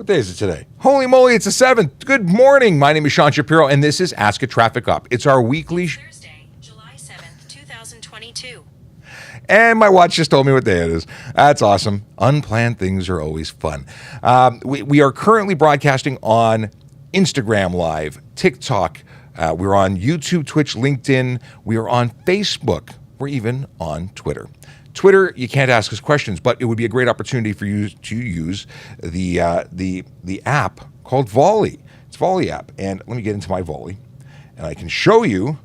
What day is it today? Holy moly, it's the 7th. Good morning. My name is Sean Shapiro, and this is Ask a Traffic Cop. It's our weekly... Thursday, July 7th, 2022. And my watch just told me what day it is. That's awesome. Unplanned things are always fun. We are currently broadcasting on Instagram Live, TikTok. We're on YouTube, Twitch, LinkedIn. We are on Facebook. We're even on Twitter. Twitter, you can't ask us questions, but it would be a great opportunity for you to use the app called Volley. It's Volley app. And let me get into my Volley. And I can show you,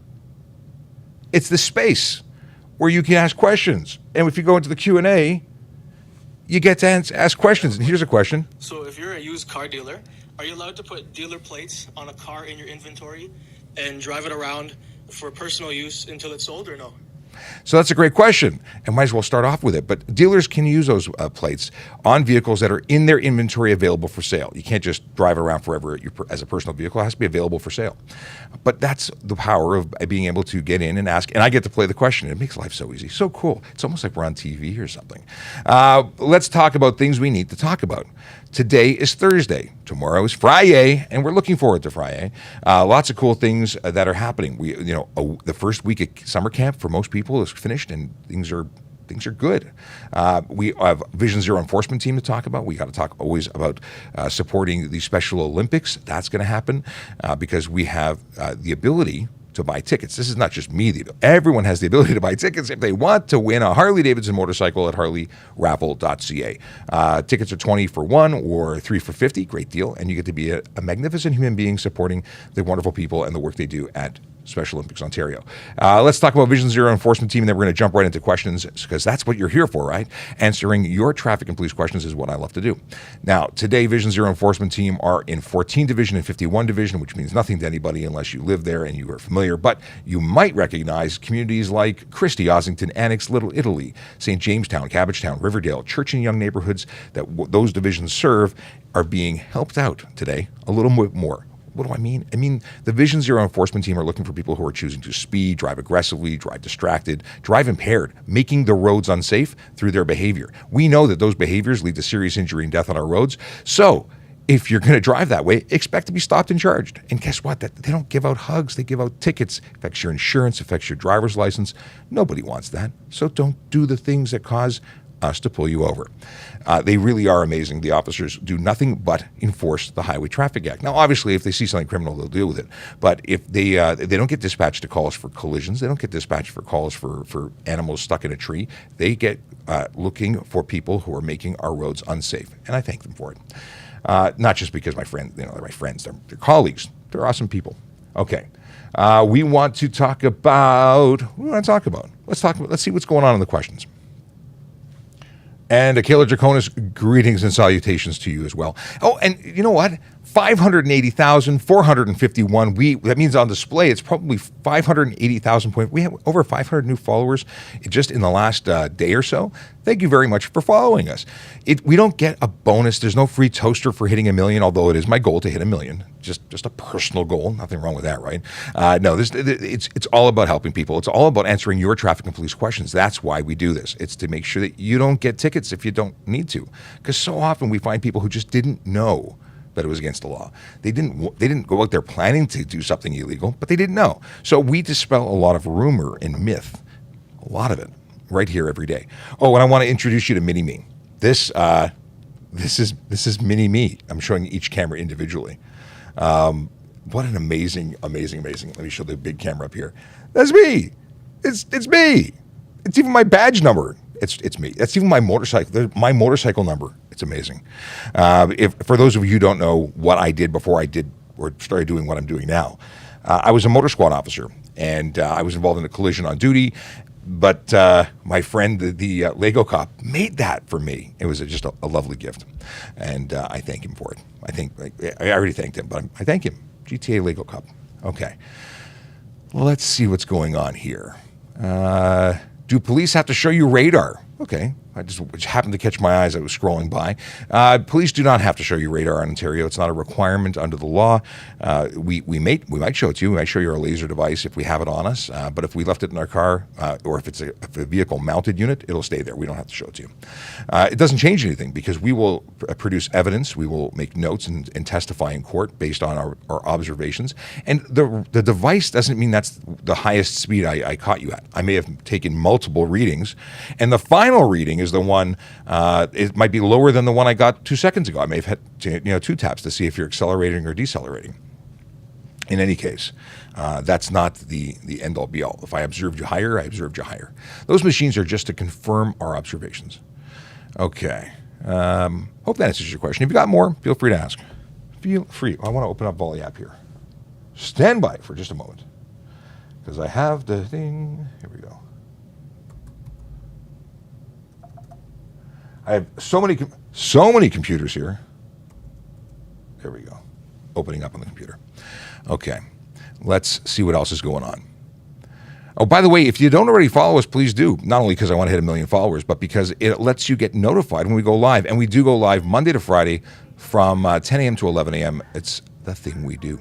it's the space where you can ask questions. And if you go into the Q&A, you get to ask questions. And here's a question. So if you're a used car dealer, are you allowed to put dealer plates on a car in your inventory and drive it around for personal use until it's sold, or no? So that's a great question, and might as well start off with it. But dealers can use those plates on vehicles that are in their inventory available for sale. You can't just drive around forever as a personal vehicle. It has to be available for sale. But that's the power of being able to get in and ask, and I get to play the question. It makes life so easy, so cool. It's almost like we're on TV or something. Let's talk about things we need to talk about. Today is Thursday. Tomorrow is Friday, and we're looking forward to Friday. Lots of cool things that are happening. The first week of summer camp for most people is finished, and things are good. We have Vision Zero enforcement team to talk about. We got to talk always about supporting the Special Olympics. That's going to happen because we have the ability to buy tickets. This is not just me. Everyone has the ability to buy tickets if they want to win a Harley-Davidson motorcycle at harleyraffle.ca. Tickets are 20 for one or 3 for 50. Great deal. And you get to be a magnificent human being supporting the wonderful people and the work they do at Special Olympics Ontario. Let's talk about Vision Zero enforcement team, and then we're going to jump right into questions because that's what you're here for, right? Answering your traffic and police questions is what I love to do. Now, today, Vision Zero enforcement team are in 14 Division and 51 Division, which means nothing to anybody unless you live there and you are familiar, but you might recognize communities like Christie, Ossington, Annex, Little Italy, St. Jamestown, Cabbagetown, Riverdale, Church and Young neighborhoods that those divisions serve are being helped out today a little bit more. What do I mean? I mean, the Vision Zero enforcement team are looking for people who are choosing to speed, drive aggressively, drive distracted, drive impaired, making the roads unsafe through their behavior. We know that those behaviors lead to serious injury and death on our roads. So if you're going to drive that way, expect to be stopped and charged. And guess what? They don't give out hugs. They give out tickets. Affects your insurance, affects your driver's license. Nobody wants that. So don't do the things that cause us to pull you over. They really are amazing. The officers do nothing but enforce the Highway Traffic Act. Now, obviously, if they see something criminal, they'll deal with it. But if they don't get dispatched to calls for collisions, they don't get dispatched for calls for animals stuck in a tree. They get looking for people who are making our roads unsafe, and I thank them for it. Not just because they're my friends, they're colleagues. They're awesome people. Okay. We want to talk about. What do we want to talk about? Let's see what's going on in the questions. And Akela Draconis, greetings and salutations to you as well. Oh, and you know what? 580,451. That means on display, it's probably 580,000 points. We have over 500 new followers just in the last day or so. Thank you very much for following us. We don't get a bonus. There's no free toaster for hitting 1 million, although it is my goal to hit 1 million. Just a personal goal. Nothing wrong with that, right? No, it's all about helping people. It's all about answering your traffic and police questions. That's why we do this. It's to make sure that you don't get tickets if you don't need to. Because so often we find people who just didn't know that it was against the law. They didn't go out there planning to do something illegal, but they didn't know. So we dispel a lot of rumor and myth, a lot of it, right here every day. Oh, and I want to introduce you to Mini Me. This is Mini Me. I'm showing each camera individually. What an amazing. Let me show the big camera up here. That's me. It's me. It's even my badge number. It's me. That's even my motorcycle number. It's amazing. For those of you who don't know what I did before I did or started doing what I'm doing now, I was a motor squad officer, and I was involved in a collision on duty. But my friend, the Lego cop, made that for me. It was just a lovely gift, and I thank him for it. I already thanked him, but I thank him. GTA Lego cop. Okay. Well, let's see what's going on here. Do police have to show you radar? Okay. I just happened to catch my eye as I was scrolling by. Police do not have to show you radar in Ontario. It's not a requirement under the law. We might show it to you. We might show you our laser device if we have it on us. But if we left it in our car, or if it's a vehicle mounted unit, it'll stay there. We don't have to show it to you. It doesn't change anything because we will produce evidence. We will make notes and testify in court based on our observations. And the device doesn't mean that's the highest speed I caught you at. I may have taken multiple readings, and the final reading is the one. It might be lower than the one I got 2 seconds ago. I may have had 2 taps to see if you're accelerating or decelerating. In any case, that's not the end all be all. If I observed you higher, I observed you higher. Those machines are just to confirm our observations. Okay. Hope that answers your question. If you got more, feel free to ask. Feel free. I want to open up Volley app here. Stand by for just a moment, because I have the thing. Here we go. I have so many computers here. There we go. Opening up on the computer. Okay. Let's see what else is going on. Oh, by the way, if you don't already follow us, please do. Not only because I want to hit 1 million followers, but because it lets you get notified when we go live. And we do go live Monday to Friday from 10 a.m. to 11 a.m. It's the thing we do.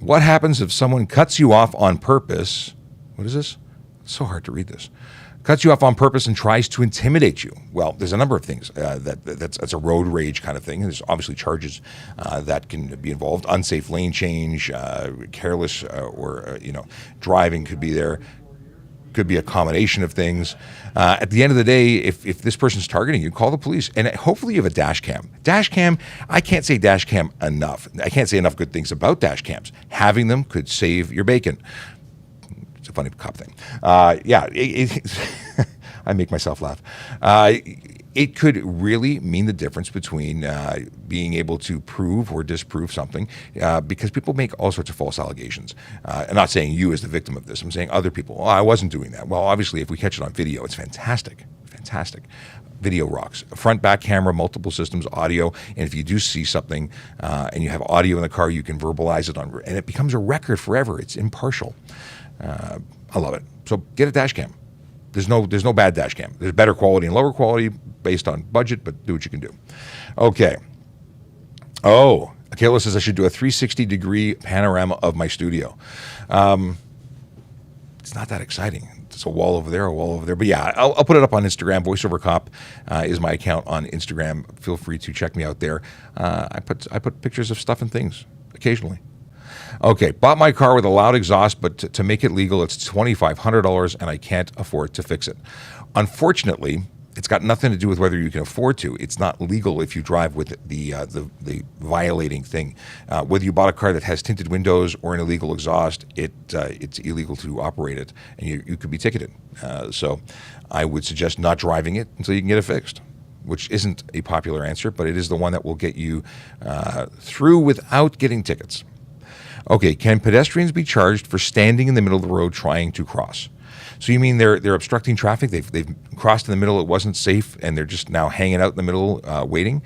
What happens if someone cuts you off on purpose? What is this? It's so hard to read this. Cuts you off on purpose and tries to intimidate you. Well, there's a number of things that's a road rage kind of thing. There's obviously charges that can be involved. Unsafe lane change, careless or driving could be there. Could be a combination of things. At the end of the day, if this person's targeting you, call the police. And hopefully you have a dash cam. Dash cam, I can't say dash cam enough. I can't say enough good things about dash cams. Having them could save your bacon. It's a funny cop thing. I make myself laugh. It could really mean the difference between being able to prove or disprove something because people make all sorts of false allegations. I'm not saying you as the victim of this. I'm saying other people. Oh, I wasn't doing that. Well, obviously, if we catch it on video, it's fantastic. Fantastic. Video rocks. Front, back camera, multiple systems, audio. And if you do see something and you have audio in the car, you can verbalize it and it becomes a record forever. It's impartial. I love it. So get a dash cam. There's no bad dash cam. There's better quality and lower quality based on budget, but do what you can do. Okay. Oh, Kayla says I should do a 360-degree panorama of my studio. It's not that exciting. It's a wall over there, a wall over there. But yeah, I'll put it up on Instagram. VoiceOver Cop is my account on Instagram. Feel free to check me out there. I put pictures of stuff and things occasionally. Okay, bought my car with a loud exhaust, but to make it legal, it's $2,500, and I can't afford to fix it. Unfortunately, it's got nothing to do with whether you can afford to. It's not legal if you drive with the violating thing. Whether you bought a car that has tinted windows or an illegal exhaust, it's illegal to operate it, and you could be ticketed. So I would suggest not driving it until you can get it fixed, which isn't a popular answer, but it is the one that will get you through without getting tickets. Okay, can pedestrians be charged for standing in the middle of the road trying to cross? So you mean they're obstructing traffic? They've crossed in the middle. It wasn't safe, and they're just now hanging out in the middle waiting.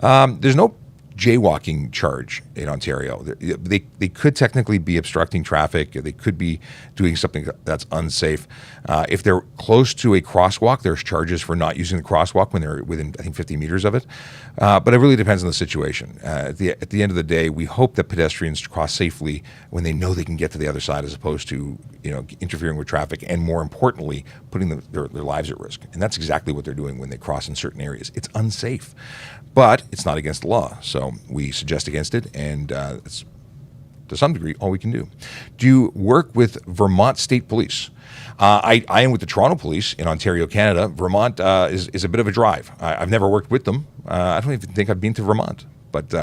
There's no jaywalking charge in Ontario. They could technically be obstructing traffic. They could be doing something that's unsafe. If they're close to a crosswalk, there's charges for not using the crosswalk when they're within, I think, 50 meters of it. But it really depends on the situation. At the end of the day, we hope that pedestrians cross safely when they know they can get to the other side, as opposed to interfering with traffic and, more importantly, putting their lives at risk. And that's exactly what they're doing when they cross in certain areas. It's unsafe. But it's not against the law, so we suggest against it, and it's, to some degree, all we can do. Do you work with Vermont State Police? I am with the Toronto Police in Ontario, Canada. Vermont is a bit of a drive. I've never worked with them. I don't even think I've been to Vermont. But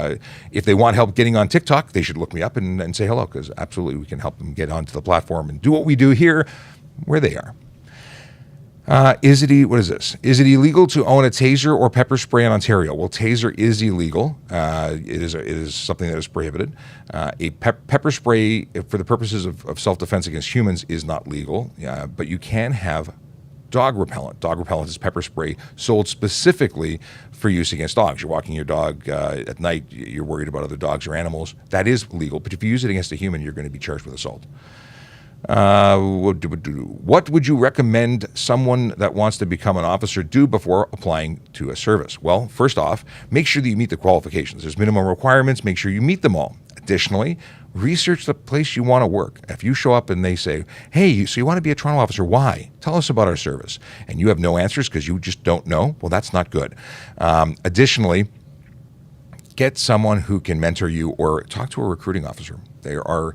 if they want help getting on TikTok, they should look me up and say hello, because absolutely we can help them get onto the platform and do what we do here where they are. What is this? Is it illegal to own a taser or pepper spray in Ontario? Well, taser is illegal. It is something that is prohibited. A pepper spray for the purposes of self-defense against humans is not legal, but you can have dog repellent. Dog repellent is pepper spray sold specifically for use against dogs. You're walking your dog at night, you're worried about other dogs or animals. That is legal, but if you use it against a human, you're going to be charged with assault. What would you recommend someone that wants to become an officer do before applying to a service? Well, first off, make sure that you meet the qualifications. There's minimum requirements. Make sure you meet them all. Additionally, research the place you want to work. If you show up and they say, hey, so you want to be a Toronto officer, why? Tell us about our service. And you have no answers because you just don't know, well, that's not good. Additionally, get someone who can mentor you or talk to a recruiting officer. There are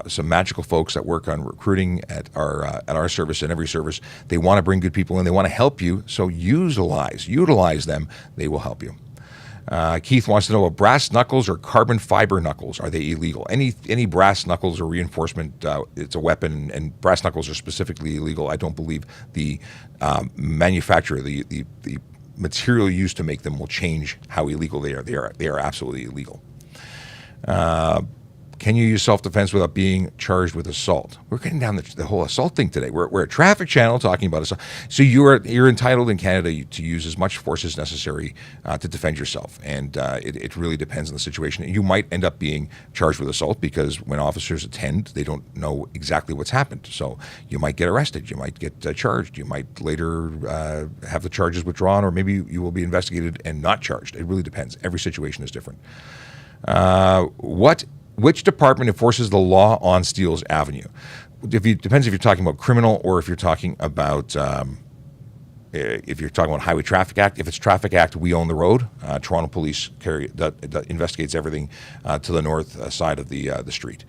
some magical folks that work on recruiting at our service and every service. They want to bring good people in. They want to help you. So utilize them. They will help you. Keith wants to know about brass knuckles or carbon fiber knuckles. Are they illegal? Any brass knuckles or reinforcement, it's a weapon, and brass knuckles are specifically illegal. I don't believe the manufacturer, the material used to make them will change how illegal they are. They are absolutely illegal. Can you use self-defense without being charged with assault? We're getting down the whole assault thing today. We're a traffic channel talking about assault. So you're entitled in Canada to use as much force as necessary to defend yourself. And it really depends on the situation. You might end up being charged with assault because when officers attend, they don't know exactly what's happened. So you might get arrested. You might get charged. You might later have the charges withdrawn, or maybe you will be investigated and not charged. It really depends. Every situation is different. Which department enforces the law on Steeles Avenue? Depends if you're talking about criminal or if you're talking about Highway Traffic Act. If it's Traffic Act, we own the road. Toronto Police that investigates everything to the north side of the street.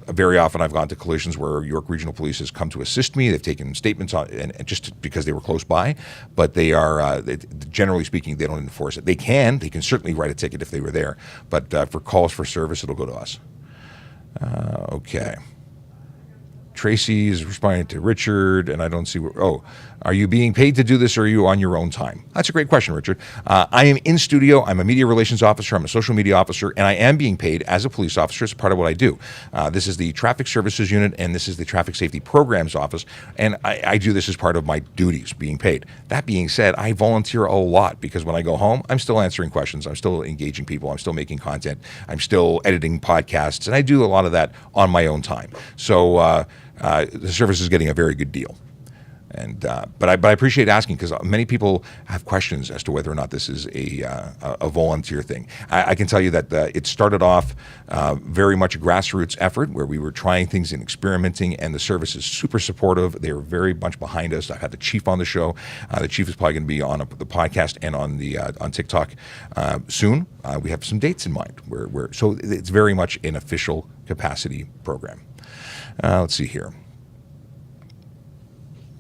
Very often I've gone to collisions where York Regional Police has come to assist me. They've taken statements on, and just because they were close by, but they are, generally speaking, they don't enforce it. They can certainly write a ticket if they were there, but for calls for service, it'll go to us. Okay. Tracy is responding to Richard, and I don't see are you being paid to do this, or are you on your own time? That's a great question, Richard. I am in studio. I'm a media relations officer. I'm a social media officer, and I am being paid as a police officer as part of what I do. This is the Traffic Services Unit, and this is the Traffic Safety Programs Office, and I do this as part of my duties, being paid. That being said, I volunteer a lot because when I go home, I'm still answering questions. I'm still engaging people. I'm still making content. I'm still editing podcasts, and I do a lot of that on my own time. So the service is getting a very good deal. And but I appreciate asking, because many people have questions as to whether or not this is a volunteer thing. I can tell you that it started off very much a grassroots effort where we were trying things and experimenting, and the service is super supportive. They are very much behind us. I've had the chief on the show. The chief is probably going to be on the podcast and on TikTok soon. We have some dates in mind so it's very much an official capacity program. Let's see here.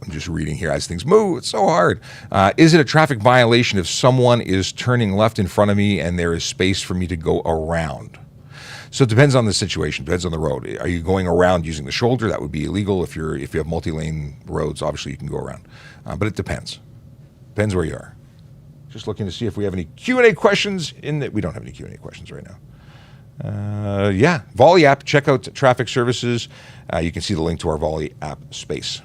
I'm just reading here as things move. It's so hard. Is it a traffic violation if someone is turning left in front of me and there is space for me to go around? So it depends on the situation. Depends on the road. Are you going around using the shoulder? That would be illegal. If you have multi-lane roads, obviously you can go around. But it depends. Depends where you are. Just looking to see if we have any Q&A questions. We don't have any Q&A questions right now. Volley app. Check out traffic services. You can see the link to our Volley app space.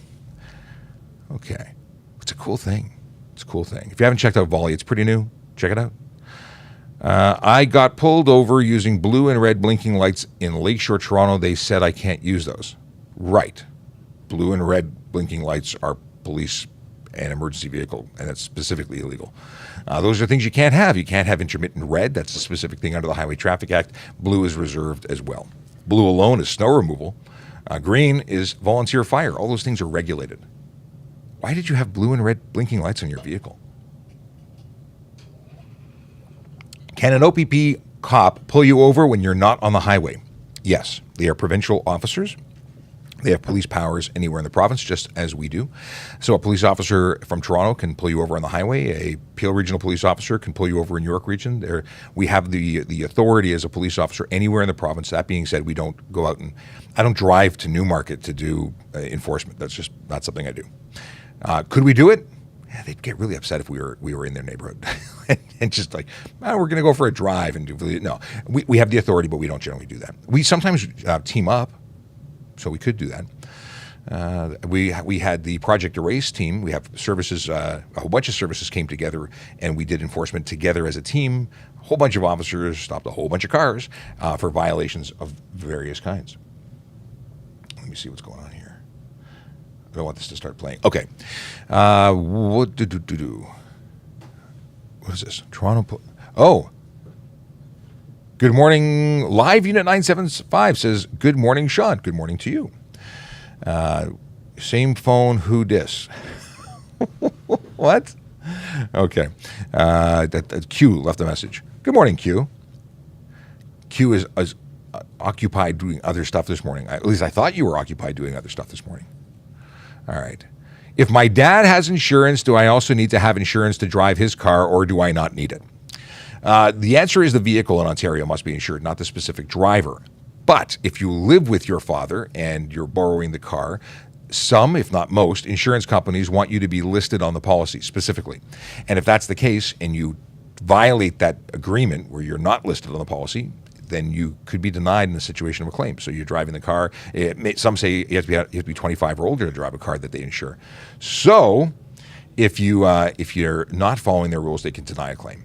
Okay. It's a cool thing. If you haven't checked out Volley, it's pretty new. Check it out. I got pulled over using blue and red blinking lights in Lakeshore, Toronto. They said I can't use those. Right. Blue and red blinking lights are police and emergency vehicle, and that's specifically illegal. Those are things you can't have. You can't have intermittent red. That's a specific thing under the Highway Traffic Act. Blue is reserved as well. Blue alone is snow removal. Green is volunteer fire. All those things are regulated. Why did you have blue and red blinking lights on your vehicle? Can an OPP cop pull you over when you're not on the highway? Yes. They are provincial officers. They have police powers anywhere in the province, just as we do. So a police officer from Toronto can pull you over on the highway. A Peel Regional Police Officer can pull you over in York Region. We have the authority as a police officer anywhere in the province. That being said, we don't go out I don't drive to Newmarket to do enforcement. That's just not something I do. Could we do it? Yeah, they'd get really upset if we were in their neighborhood and just like, we're going to go for a drive and do. No, we have the authority, but we don't generally do that. We sometimes team up, so we could do that. We had the Project Erase team. We have services, a whole bunch of services came together, and we did enforcement together as a team. A whole bunch of officers stopped a whole bunch of cars for violations of various kinds. Let me see what's going on here. I don't want this to start playing. Okay. What is this? Oh. Good morning. Live Unit 975 says, good morning, Sean. Good morning to you. Same phone, who dis? What? Okay. Q left a message. Good morning, Q. Q is occupied doing other stuff this morning. At least I thought you were occupied doing other stuff this morning. All right. If my dad has insurance, do I also need to have insurance to drive his car, or do I not need it? The answer is the vehicle in Ontario must be insured, not the specific driver. But if you live with your father and you're borrowing the car, some, if not most, insurance companies want you to be listed on the policy specifically. And if that's the case and you violate that agreement where you're not listed on the policy, then you could be denied in the situation of a claim. So you're driving the car. Some say you have to be 25 or older to drive a car that they insure. So if you're not following their rules, they can deny a claim.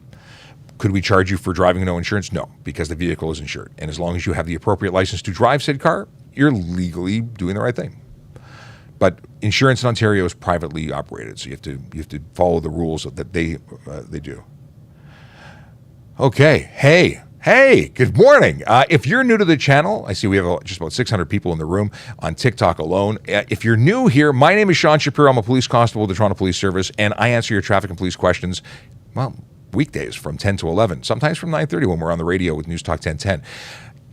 Could we charge you for driving no insurance? No, because the vehicle is insured. And as long as you have the appropriate license to drive said car, you're legally doing the right thing. But insurance in Ontario is privately operated, so you have to follow the rules that they do. Okay, hey, good morning. If you're new to the channel, I see we have just about 600 people in the room on TikTok alone. If you're new here, my name is Sean Shapiro. I'm a police constable with the Toronto Police Service, and I answer your traffic and police questions, well, weekdays from 10 to 11, sometimes from 9:30 when we're on the radio with News Talk 1010.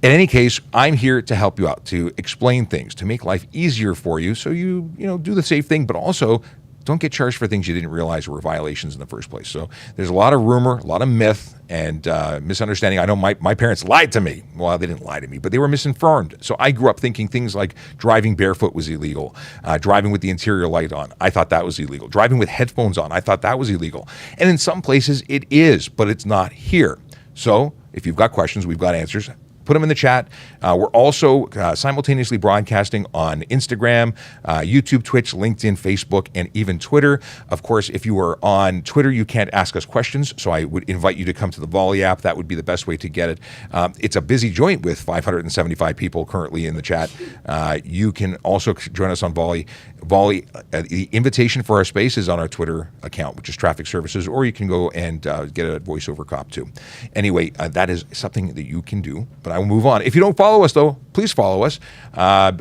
In any case, I'm here to help you out, to explain things, to make life easier for you so you do the safe thing, but also don't get charged for things you didn't realize were violations in the first place. So there's a lot of rumor, a lot of myth, and misunderstanding. I know my parents lied to me. Well, they didn't lie to me, but they were misinformed. So I grew up thinking things like driving barefoot was illegal, driving with the interior light on. I thought that was illegal. Driving with headphones on. I thought that was illegal. And in some places it is, but it's not here. So if you've got questions, we've got answers. Put them in the chat. We're also simultaneously broadcasting on Instagram, YouTube, Twitch, LinkedIn, Facebook, and even Twitter. Of course, if you are on Twitter, you can't ask us questions, so I would invite you to come to the Volley app. That would be the best way to get it. It's a busy joint with 575 people currently in the chat. You can also join us on Volley. The invitation for our space is on our Twitter account, which is Traffic Services, or you can go and get a voiceover cop too. Anyway, that is something that you can do, but I will move on. If you don't follow us, though, please follow us.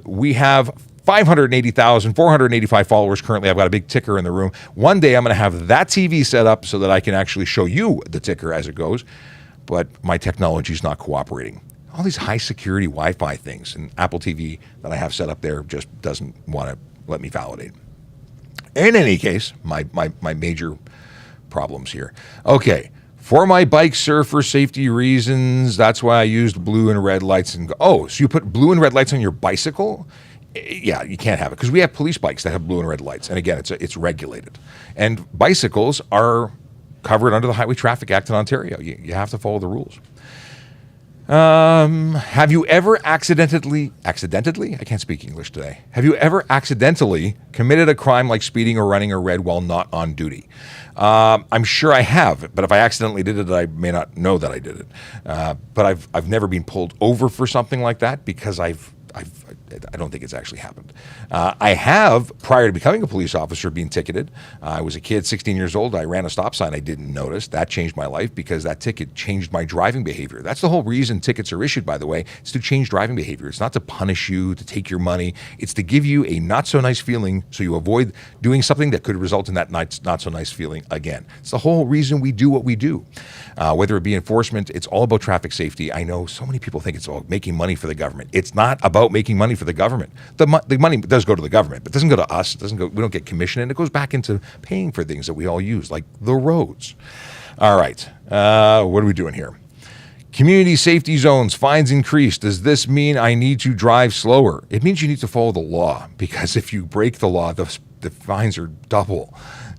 We have 485 followers currently. I've got a big ticker in the room. One day I'm going to have that TV set up so that I can actually show you the ticker as it goes, but my technology is not cooperating. All these high security Wi-Fi things and Apple TV that I have set up there just doesn't want to let me validate. In any case, my major problems here. Okay. For my bike, sir, for safety reasons, that's why I used blue and red lights. So you put blue and red lights on your bicycle? Yeah, you can't have it because we have police bikes that have blue and red lights. And again, it's regulated. And bicycles are covered under the Highway Traffic Act in Ontario. You have to follow the rules. Have you ever accidentally, I can't speak English today. Have you ever accidentally committed a crime like speeding or running a red while not on duty? I'm sure I have, but if I accidentally did it, I may not know that I did it. But I've never been pulled over for something like that because I don't think it's actually happened. I have, prior to becoming a police officer, been ticketed. I was a kid, 16 years old. I ran a stop sign I didn't notice. That changed my life because that ticket changed my driving behavior. That's the whole reason tickets are issued, by the way. It's to change driving behavior. It's not to punish you, to take your money. It's to give you a not-so-nice feeling so you avoid doing something that could result in that not-so-nice feeling again. It's the whole reason we do what we do. Whether it be enforcement, it's all about traffic safety. I know so many people think it's all making money for the government. It's not about making money for the government. The money does go to the government, but it doesn't go to us. We don't get commission, and it goes back into paying for things that we all use, like the roads. All right, what are we doing here? Community safety zones, fines increased. Does this mean I need to drive slower? It means you need to follow the law, because if you break the law, the fines are double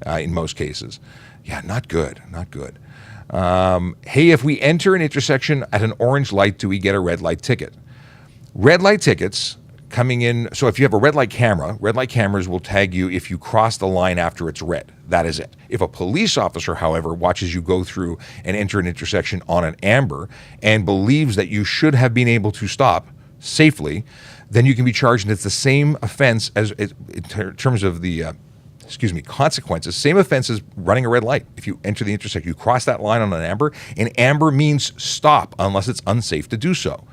in most cases. Yeah, not good, not good. Hey, if we enter an intersection at an orange light, do we get a red light ticket? Red light tickets coming in, so if you have a red light cameras will tag you if you cross the line after it's red. That is it. If a police officer, however, watches you go through and enter an intersection on an amber and believes that you should have been able to stop, safely, then you can be charged, and it's the same offense as in terms of the consequences. Same offense as running a red light. If you enter the intersection, you cross that line on an amber, and amber means stop unless it's unsafe to do so.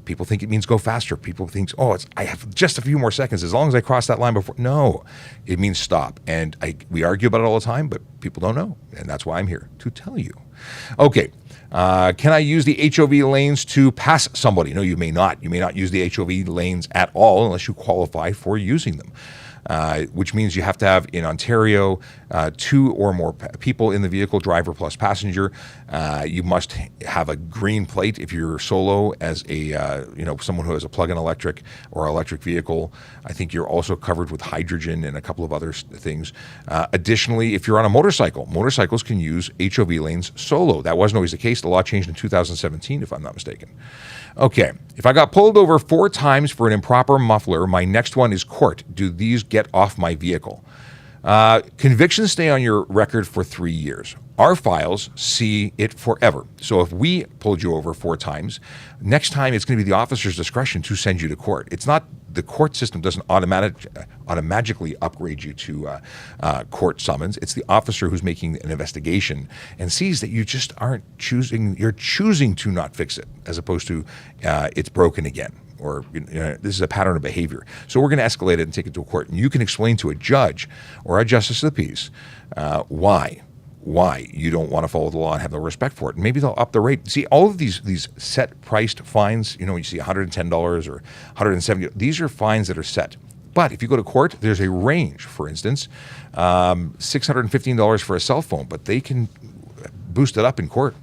People think it means go faster. People think, I have just a few more seconds as long as I cross that line before. No, it means stop. And we argue about it all the time, but people don't know. And that's why I'm here to tell you. Okay. Can I use the HOV lanes to pass somebody? No, you may not. You may not use the HOV lanes at all unless you qualify for using them. Which means you have to have, in Ontario, 2 or more people in the vehicle, driver plus passenger. You must have a green plate if you're solo as someone who has a plug-in electric or electric vehicle. I think you're also covered with hydrogen and a couple of other things. Additionally, if you're on a motorcycle, motorcycles can use HOV lanes solo. That wasn't always the case. The law changed in 2017, if I'm not mistaken. Okay, if I got pulled over 4 times for an improper muffler, my next one is court. Do these get off my vehicle? Convictions stay on your record for 3 years. Our files see it forever. So if we pulled you over 4 times, next time it's going to be the officer's discretion to send you to court. It's not, the court system doesn't automatically upgrade you to court summons. It's the officer who's making an investigation and sees that you just aren't you're choosing to not fix it, as opposed to it's broken again. Or this is a pattern of behavior. So we're going to escalate it and take it to a court. And you can explain to a judge or a justice of the peace why you don't want to follow the law and have no respect for it. And maybe they'll up the rate. See, all of these set priced fines, you see $110 or $170, these are fines that are set. But if you go to court, there's a range. For instance, $615 for a cell phone, but they can boost it up in court.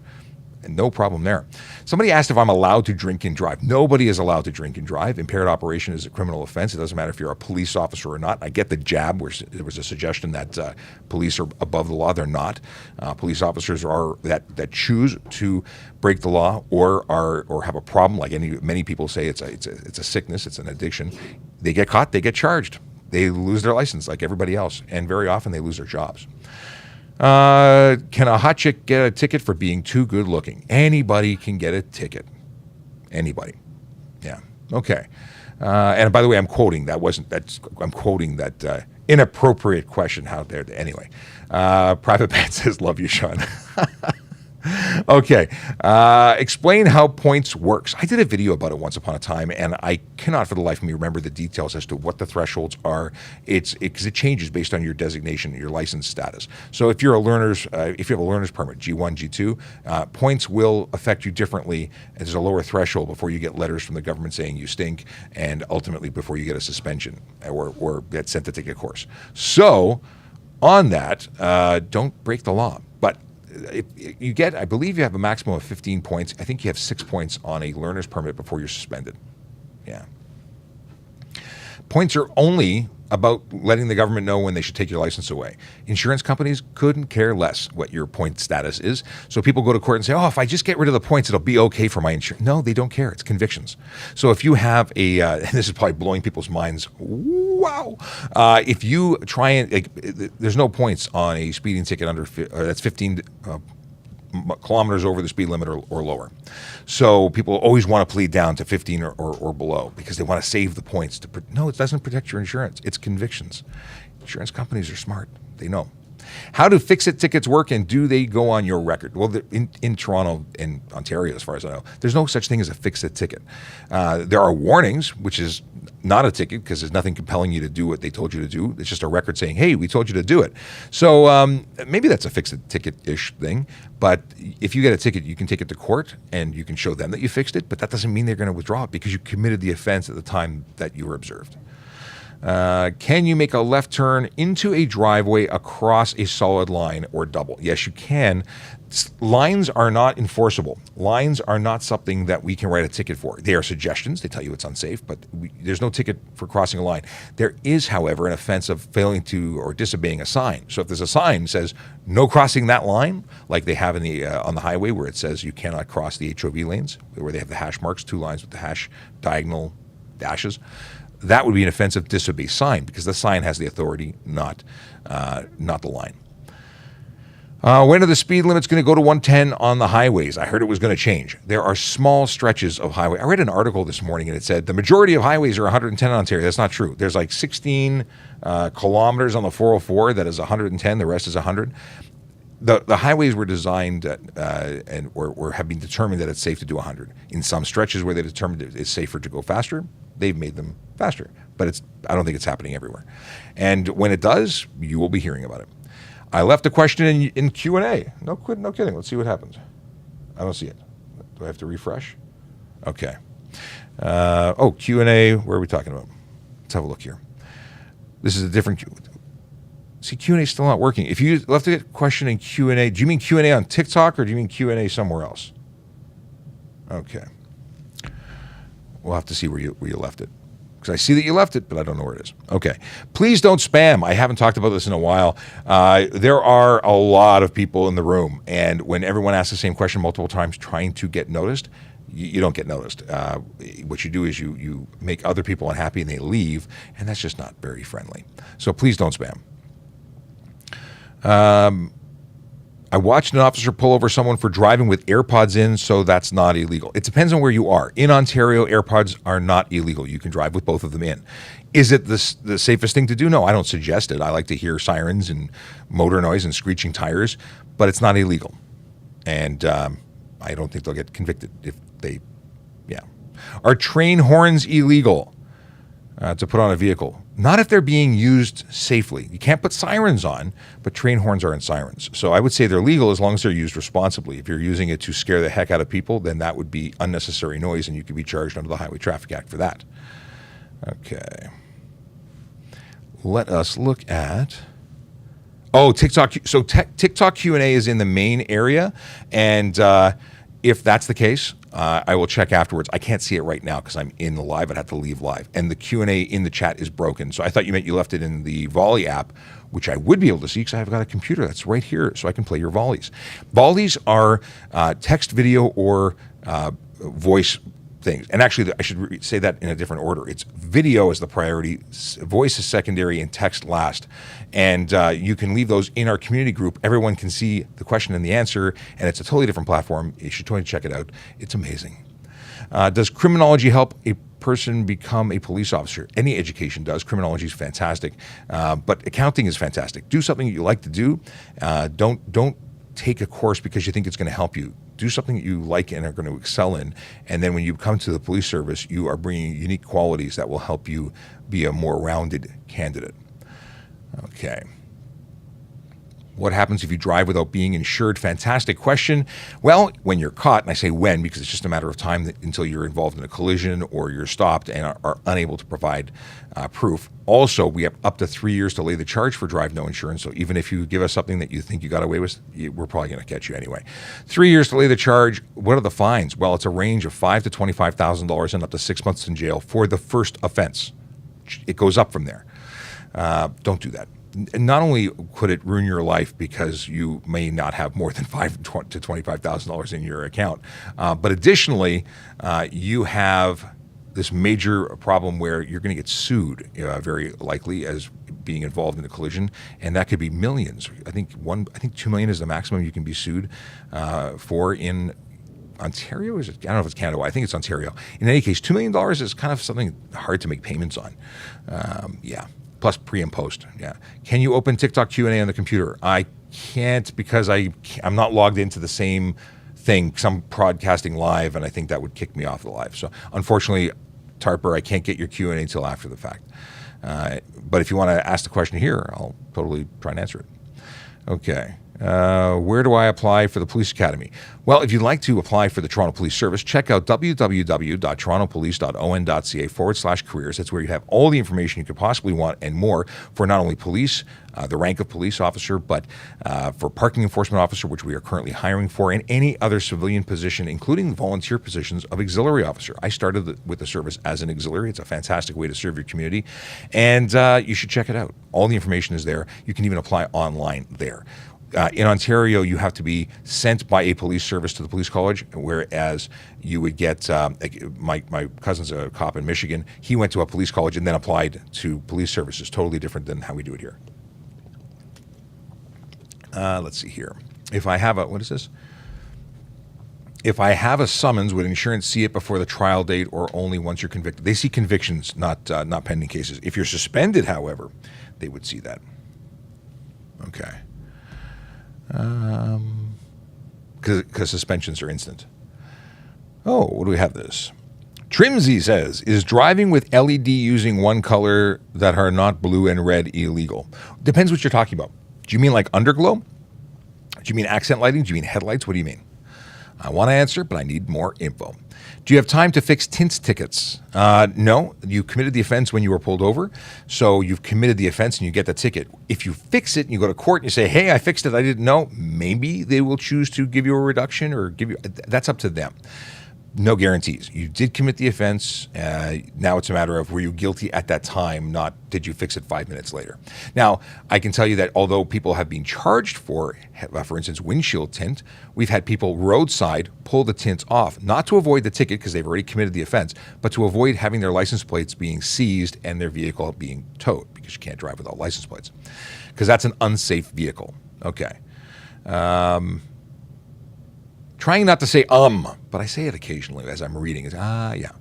And no problem there. Somebody asked if I'm allowed to drink and drive. Nobody is allowed to drink and drive. Impaired operation is a criminal offense. It doesn't matter if you're a police officer or not. I get the jab where there was a suggestion that police are above the law. They're not. Police officers are that choose to break the law or have a problem. Like many people say, it's a sickness. It's an addiction. They get caught. They get charged. They lose their license like everybody else, and very often they lose their jobs. Can a hot chick get a ticket for being too good looking? Anybody can get a ticket. Anybody. Yeah. Okay. And by the way, I'm quoting that inappropriate question out there. Anyway, Private Pat says, love you, Sean. Okay. Explain how points works. I did a video about it once upon a time, and I cannot for the life of me remember the details as to what the thresholds are. Because it changes based on your designation, your license status. So if you're if you have a learner's permit, G1, G2, points will affect you differently. There's a lower threshold before you get letters from the government saying you stink, and ultimately before you get a suspension or get sent to take a course. So on that, don't break the law. But if you get, I believe you have a maximum of 15 points. I think you have 6 points on a learner's permit before you're suspended. Yeah. Points are only about letting the government know when they should take your license away. Insurance companies couldn't care less what your point status is. So people go to court and say, if I just get rid of the points, it'll be okay for my insurance. No, they don't care. It's convictions. So if you have and this is probably blowing people's minds, wow. If you try and, there's no points on a speeding ticket under, that's 15 kilometers over the speed limit or lower. So people always want to plead down to 15 or below because they want to save the points. No, it doesn't protect your insurance. It's convictions. Insurance companies are smart. They know. How do fix-it tickets work, and do they go on your record? Well, in Toronto and Ontario, as far as I know, there's no such thing as a fix-it ticket. There are warnings, which is not a ticket because there's nothing compelling you to do what they told you to do. It's just a record saying, hey, we told you to do it. So maybe that's a fix-it ticket-ish thing. But if you get a ticket, you can take it to court and you can show them that you fixed it. But that doesn't mean they're going to withdraw it because you committed the offense at the time that you were observed. Can you make a left turn into a driveway across a solid line or double? Yes, you can. Lines are not enforceable. Lines are not something that we can write a ticket for. They are suggestions. They tell you it's unsafe, but there's no ticket for crossing a line. There is, however, an offense of failing to or disobeying a sign. So if there's a sign that says no crossing that line, like they have in on the highway where it says you cannot cross the HOV lanes, where they have the hash marks, 2 lines with the hash diagonal dashes, that would be an offensive disobey sign because the sign has the authority, not the line. When are the speed limits going to go to 110 on the highways? I heard it was going to change. There are small stretches of highway. I read an article this morning and it said the majority of highways are 110 in Ontario. That's not true. There's like 16 kilometers on the 404 that is 110. The rest is 100. The highways were designed or have been determined that it's safe to do 100. In some stretches where they determined it's safer to go faster, they've made them faster. But I don't think it's happening everywhere. And when it does, you will be hearing about it. I left a question in Q&A. No kidding. Let's see what happens. I don't see it. Do I have to refresh? Okay. Q&A. Where are we talking about? Let's have a look here. This is a different... See, Q&A is still not working. If you left a question in Q&A, do you mean Q&A on TikTok or do you mean Q&A somewhere else? Okay. We'll have to see where you left it. Because I see that you left it, but I don't know where it is. Okay. Please don't spam. I haven't talked about this in a while. There are a lot of people in the room, and when everyone asks the same question multiple times trying to get noticed, you don't get noticed. What you do is you make other people unhappy and they leave, and that's just not very friendly. So please don't spam. I watched an officer pull over someone for driving with AirPods in, so that's not illegal. It depends on where you are. In Ontario, AirPods are not illegal. You can drive with both of them in. Is it the safest thing to do? No, I don't suggest it. I like to hear sirens and motor noise and screeching tires, but it's not illegal. And I don't think they'll get convicted if they, yeah. Are train horns illegal to put on a vehicle? Not if they're being used safely. You can't put sirens on, but train horns aren't sirens. So I would say they're legal as long as they're used responsibly. If you're using it to scare the heck out of people, then that would be unnecessary noise, and you could be charged under the Highway Traffic Act for that. Okay. Let us look at... Oh, TikTok. So TikTok Q&A is in the main area, and if that's the case, I will check afterwards. I can't see it right now because I'm in the live. I'd have to leave live. And the Q&A in the chat is broken. So I thought you meant you left it in the Volley app, which I would be able to see because I've got a computer that's right here so I can play your Volleys. Volleys are text, video, or voice things. And actually, I should say that in a different order. It's video is the priority, voice is secondary, and text last. And you can leave those in our community group. Everyone can see the question and the answer, and it's a totally different platform. You should totally check it out. It's amazing. Does criminology help a person become a police officer? Any education does. Criminology is fantastic, but accounting is fantastic. Do something that you like to do. Don't take a course because you think it's going to help you. Do something that you like and are going to excel in, and then when you come to the police service, you are bringing unique qualities that will help you be a more rounded candidate. Okay. What happens if you drive without being insured? Fantastic question. Well, when you're caught, and I say when because it's just a matter of time until you're involved in a collision or you're stopped and are unable to provide proof. Also, we have up to 3 years to lay the charge for drive no insurance. So even if you give us something that you think you got away with, we're probably going to catch you anyway. 3 years to lay the charge. What are the fines? Well, it's a range of $5,000 to $25,000 and up to 6 months in jail for the first offense. It goes up from there. Don't do that. Not only could it ruin your life because you may not have more than $5,000 to $25,000 in your account, but additionally, you have this major problem where you're going to get sued, very likely, as being involved in a collision, and that could be millions. I think $2 million is the maximum you can be sued for in Ontario. Is it? I don't know if it's Canada. I think it's Ontario. In any case, $2 million is kind of something hard to make payments on. Yeah. Plus pre and post. Yeah. Can you open TikTok Q&A on the computer? I can't because I'm not logged into the same thing because I'm broadcasting live, and I think that would kick me off the live. So unfortunately, Tarper, I can't get your Q&A until after the fact. But if you want to ask the question here, I'll totally try and answer it. Okay. Where do I apply for the police academy? Well, if you'd like to apply for the Toronto Police Service, check out www.torontopolice.on.ca/careers. That's where you have all the information you could possibly want and more for not only police, the rank of police officer, but for parking enforcement officer, which we are currently hiring for, and any other civilian position, including volunteer positions of auxiliary officer. I started with the service as an auxiliary. It's a fantastic way to serve your community, and you should check it out. All the information is there. You can even apply online there. In Ontario, you have to be sent by a police service to the police college, whereas you would get, my cousin's a cop in Michigan. He went to a police college and then applied to police services. Totally different than how we do it here. Let's see here. If I have a, what is this? If I have a summons, would insurance see it before the trial date or only once you're convicted? They see convictions, not pending cases. If you're suspended, however, they would see that. Okay. Because suspensions are instant. Oh, what do we have this? Trimsy says, is driving with LED using one color that are not blue and red illegal? Depends what you're talking about. Do you mean like underglow? Do you mean accent lighting? Do you mean headlights? What do you mean? I want to answer, but I need more info. Do you have time to fix tints tickets? No. You committed the offense when you were pulled over, so you've committed the offense and you get the ticket. If you fix it and you go to court and you say, hey, I fixed it, I didn't know, maybe they will choose to give you a reduction or give you, that's up to them. No guarantees. You did commit the offense. Now it's a matter of were you guilty at that time, not did you fix it 5 minutes later. Now, I can tell you that although people have been charged for instance, windshield tint, we've had people roadside pull the tints off, not to avoid the ticket because they've already committed the offense, but to avoid having their license plates being seized and their vehicle being towed because you can't drive without license plates because that's an unsafe vehicle. Okay. Trying not to say but I say it occasionally as I'm reading. Yeah.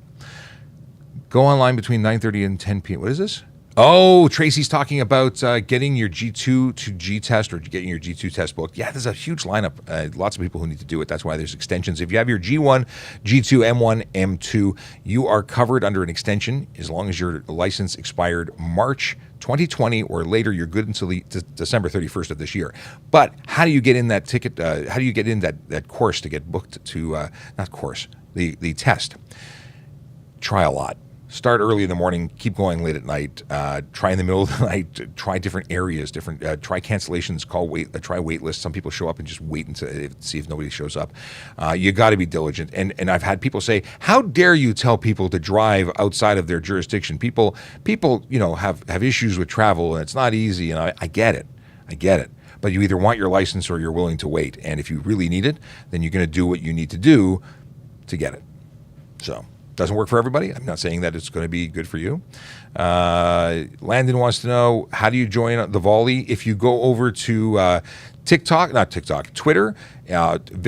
Go online between 9:30 and 10 p.m. What is this? Oh, Tracy's talking about getting your G2 to G-test or getting your G2 test booked. Yeah, there's a huge lineup. Lots of people who need to do it. That's why there's extensions. If you have your G1, G2, M1, M2, you are covered under an extension as long as your license expired March 2020 or later. You're good until December 31st of this year. But how do you get in that ticket? How do you get in that course to get booked to, not course, the test? Try a lot. Start early in the morning, keep going late at night, try in the middle of the night, try different areas, try cancellations, try wait lists. Some people show up and just wait until see if nobody shows up. You got to be diligent. And I've had people say, how dare you tell people to drive outside of their jurisdiction? People have issues with travel and it's not easy. And I get it. But you either want your license or you're willing to wait. And if you really need it, then you're going to do what you need to do to get it. So. Doesn't work for everybody. I'm not saying that it's going to be good for you. Landon wants to know, how do you join the volley? If you go over to Twitter,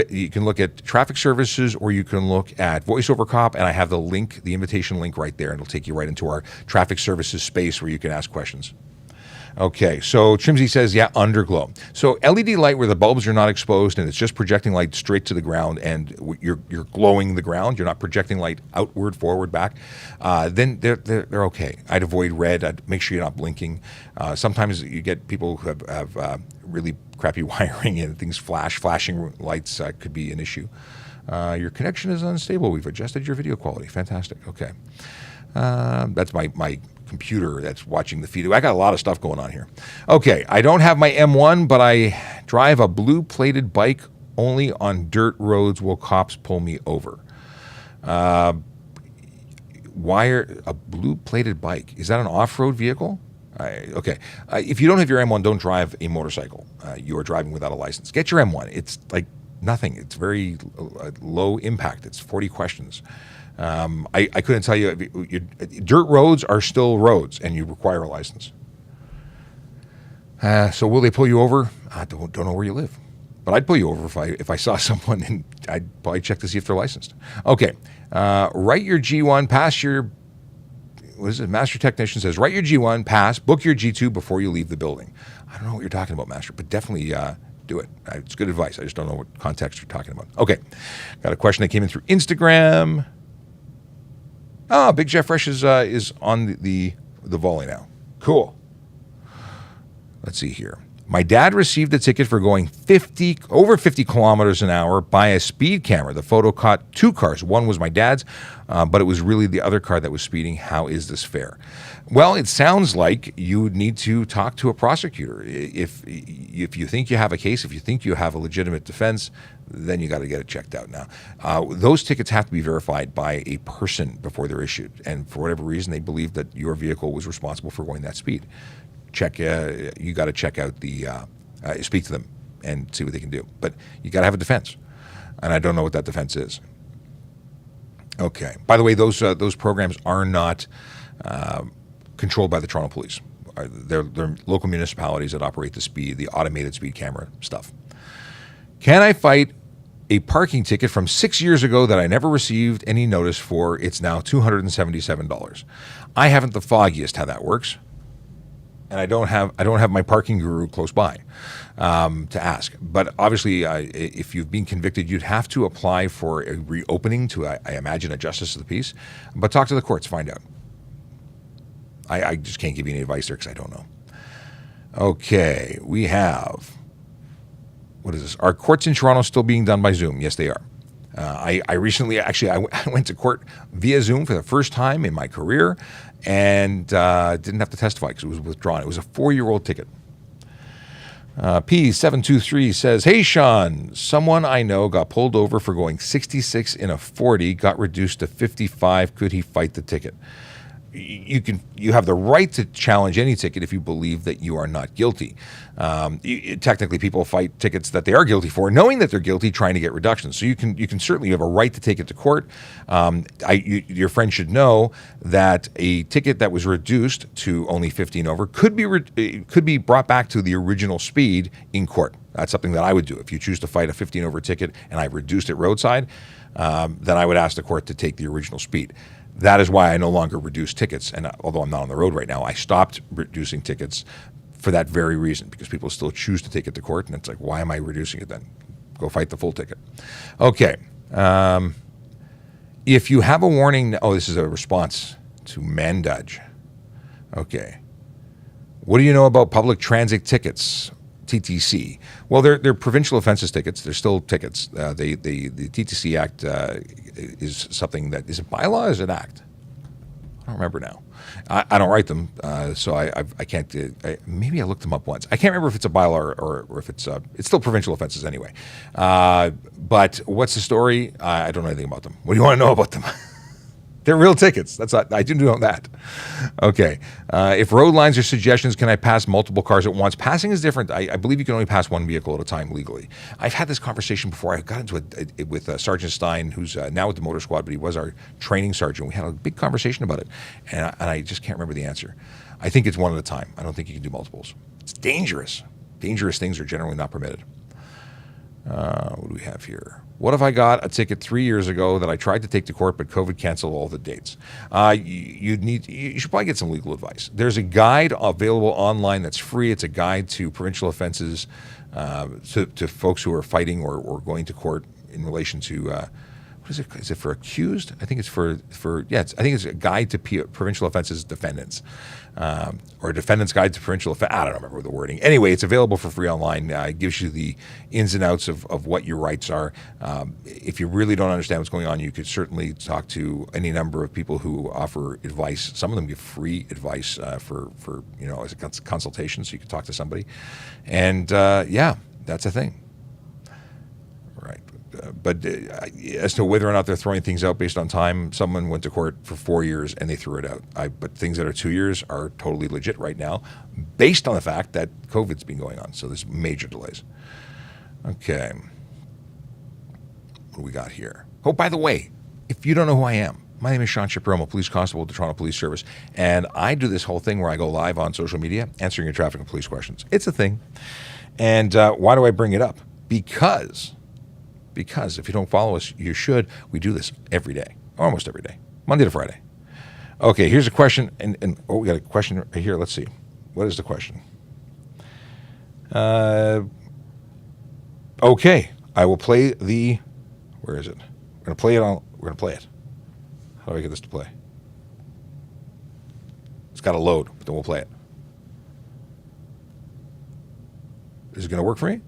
you can look at traffic services or you can look at Voice Over Cop, and I have the link, the invitation link right there, and it'll take you right into our traffic services space where you can ask questions. Okay, so Trimsy says, yeah, underglow. So LED light where the bulbs are not exposed and it's just projecting light straight to the ground and you're glowing the ground, you're not projecting light outward, forward, back, then they're okay. I'd avoid red. I'd make sure you're not blinking. Sometimes you get people who have really crappy wiring and things flashing lights could be an issue. Your connection is unstable. We've adjusted your video quality. Fantastic. Okay. That's my computer that's watching the feed. I got a lot of stuff going on here. Okay, I don't have my M1, but I drive a blue-plated bike only on dirt roads will cops pull me over. Why a blue-plated bike? Is that an off-road vehicle? Okay. If you don't have your M1, don't drive a motorcycle. You are driving without a license. Get your M1. It's like nothing. It's very low impact. It's 40 questions. I couldn't tell you. Dirt roads are still roads, and you require a license. So will they pull you over? I don't know where you live, but I'd pull you over if I saw someone, and I'd probably check to see if they're licensed. Okay, write your G1, pass your. What is it? Master Technician says, write your G1, pass, book your G2 before you leave the building. I don't know what you're talking about, Master, but definitely do it. It's good advice. I just don't know what context you're talking about. Okay, got a question that came in through Instagram. Oh, Big Jeff Fresh is on the volley now. Cool. Let's see here. My dad received a ticket for going over 50 kilometers an hour by a speed camera. The photo caught two cars. One was my dad's, but it was really the other car that was speeding. How is this fair? Well, it sounds like you would need to talk to a prosecutor. If you think you have a case, if you think you have a legitimate defense, then you got to get it checked out now. Those tickets have to be verified by a person before they're issued. And for whatever reason, they believe that your vehicle was responsible for going that speed. You got to check out speak to them and see what they can do. But you got to have a defense. And I don't know what that defense is. Okay. By the way, those programs are not controlled by the Toronto Police. They're local municipalities that operate the automated speed camera stuff. Can I fight a parking ticket from 6 years ago that I never received any notice for? It's now $277. I haven't the foggiest how that works, and I don't have my parking guru close by to ask. But obviously, if you've been convicted, you'd have to apply for a reopening to, I imagine, a justice of the peace. But talk to the courts, find out. I just can't give you any advice there because I don't know. Okay, we have, what is this? Are courts in Toronto still being done by Zoom? Yes, they are. I recently, actually, I went to court via Zoom for the first time in my career and didn't have to testify because it was withdrawn. It was a 4-year-old ticket. P723 says, hey, Sean, someone I know got pulled over for going 66 in a 40, got reduced to 55. Could he fight the ticket? You have the right to challenge any ticket if you believe that you are not guilty. Technically, people fight tickets that they are guilty for, knowing that they're guilty, trying to get reductions. So you can certainly have a right to take it to court. Your friend should know that a ticket that was reduced to only 15 over could be brought back to the original speed in court. That's something that I would do if you choose to fight a 15 over ticket and I reduced it roadside. Then I would ask the court to take the original speed. That is why I no longer reduce tickets. And although I'm not on the road right now, I stopped reducing tickets for that very reason, because people still choose to take it to court. And it's like, why am I reducing it then? Go fight the full ticket. Okay. If you have a warning, this is a response to Mandaj. Okay. What do you know about public transit tickets? TTC. Well, they're provincial offenses tickets. They're still tickets. The TTC Act is something that is a bylaw. Is an act? I don't remember now. I don't write them, so I can't. Maybe I looked them up once. I can't remember if it's a bylaw or if it's still provincial offenses anyway. But what's the story? I don't know anything about them. What do you want to know about them? They're real tickets. I do know that. Okay. If road lines are suggestions, can I pass multiple cars at once? Passing is different. I believe you can only pass one vehicle at a time legally. I've had this conversation before. I got into it with Sergeant Stein, who's now with the motor squad, but he was our training sergeant. We had a big conversation about it, and I just can't remember the answer. I think it's one at a time. I don't think you can do multiples. It's dangerous. Dangerous things are generally not permitted. What do we have here? What if I got a ticket 3 years ago that I tried to take to court, but COVID canceled all the dates? You should probably get some legal advice. There's a guide available online that's free. It's a guide to provincial offenses to folks who are fighting or going to court in relation to what is it? Is it for accused? I think it's for I think it's a guide to provincial offenses defendants. Or a defendant's guide to provincial offense. I don't remember the wording. Anyway, it's available for free online. It gives you the ins and outs of what your rights are. If you really don't understand what's going on, you could certainly talk to any number of people who offer advice. Some of them give free advice for as a consultation, so you could talk to somebody. And that's a thing. Right. But as to whether or not they're throwing things out based on time, someone went to court for 4 years and they threw it out. But things that are 2 years are totally legit right now, based on the fact that COVID's been going on. So there's major delays. Okay. What do we got here? Oh, by the way, if you don't know who I am, my name is Sean Shapiro. I'm a police constable at the Toronto Police Service. And I do this whole thing where I go live on social media answering your traffic and police questions. It's a thing. And why do I bring it up? Because if you don't follow us, you should. We do this every day, almost every day, Monday to Friday. Okay, here's a question. And we got a question right here. Let's see. What is the question? Okay, I will play the, where is it? We're going to play it. How do I get this to play? It's got to load, but then we'll play it. Is it going to work for me?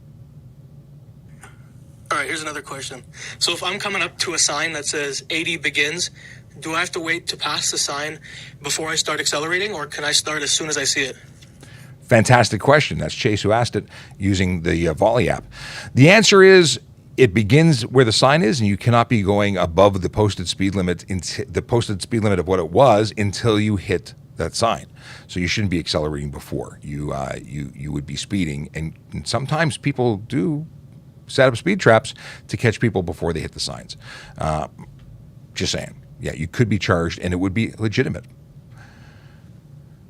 All right, here's another question. So if I'm coming up to a sign that says 80 begins, do I have to wait to pass the sign before I start accelerating, or can I start as soon as I see it? Fantastic question. That's Chase who asked it using the Volley app. The answer is it begins where the sign is, and you cannot be going above the posted speed limit, of what it was until you hit that sign. So you shouldn't be accelerating before. You would be speeding, and sometimes people do set up speed traps to catch people before they hit the signs. Just saying. Yeah, you could be charged, and it would be legitimate.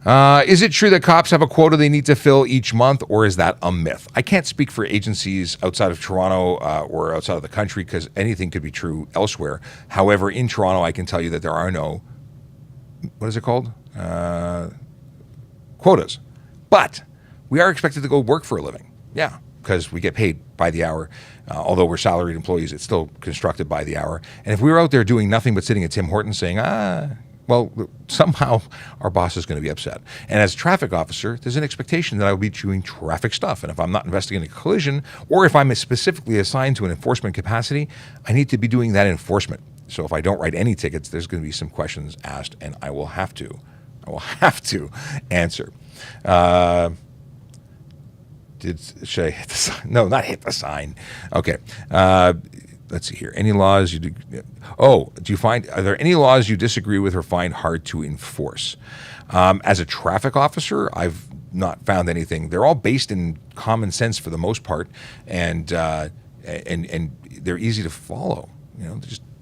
Is it true that cops have a quota they need to fill each month, or is that a myth? I can't speak for agencies outside of Toronto or outside of the country because anything could be true elsewhere. However, in Toronto, I can tell you that there are no, what is it called? Quotas. But we are expected to go work for a living. Yeah, because we get paid by the hour. Although we're salaried employees, it's still constructed by the hour. And if we were out there doing nothing but sitting at Tim Hortons saying, well, somehow our boss is going to be upset. And as a traffic officer, there's an expectation that I will be doing traffic stuff. And if I'm not investigating a collision, or if I'm specifically assigned to an enforcement capacity, I need to be doing that enforcement. So if I don't write any tickets, there's going to be some questions asked, and I will have to answer. Should I hit the sign? No, not hit the sign. Okay. Let's see here. Any laws you do? Are there any laws you disagree with or find hard to enforce? As a traffic officer, I've not found anything. They're all based in common sense for the most part, and they're easy to follow.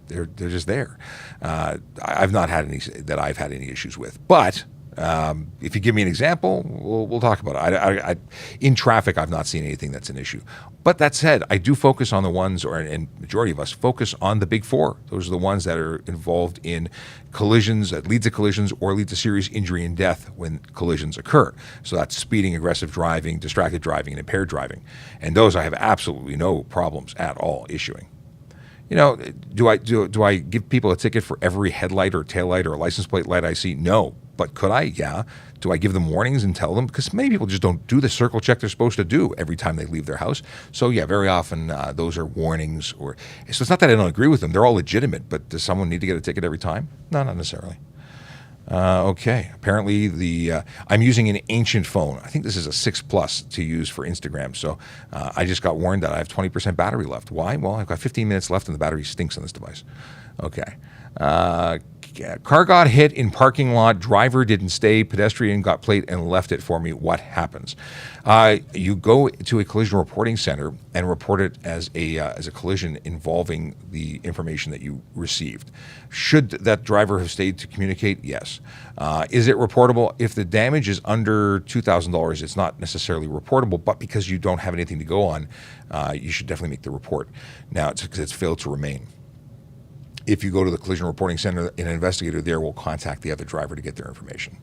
They're just there. I've not had any that I've had any issues with, but. If you give me an example, we'll talk about it. In traffic, I've not seen anything that's an issue. But that said, I do focus on the ones, and majority of us focus on the big four. Those are the ones that are involved in collisions, that lead to collisions or lead to serious injury and death when collisions occur. So that's speeding, aggressive driving, distracted driving, and impaired driving. And those I have absolutely no problems at all issuing. Do I give people a ticket for every headlight or taillight or license plate light I see? No. But could I? Yeah. Do I give them warnings and tell them? Because many people just don't do the circle check they're supposed to do every time they leave their house. So yeah, very often those are warnings. So it's not that I don't agree with them. They're all legitimate. But does someone need to get a ticket every time? No, not necessarily. Okay. Apparently I'm using an ancient phone. I think this is a 6 Plus to use for Instagram. So I just got warned that I have 20% battery left. Why? Well, I've got 15 minutes left and the battery stinks on this device. Okay. Car got hit in parking lot. Driver didn't stay. Pedestrian got plate and left it for me. What happens? You go to a collision reporting center and report it as a collision involving the information that you received. Should that driver have stayed to communicate? Yes. Is it reportable? If the damage is under $2,000, it's not necessarily reportable, but because you don't have anything to go on, you should definitely make the report. Now, it's because it's failed to remain. If you go to the collision reporting center, an investigator there will contact the other driver to get their information.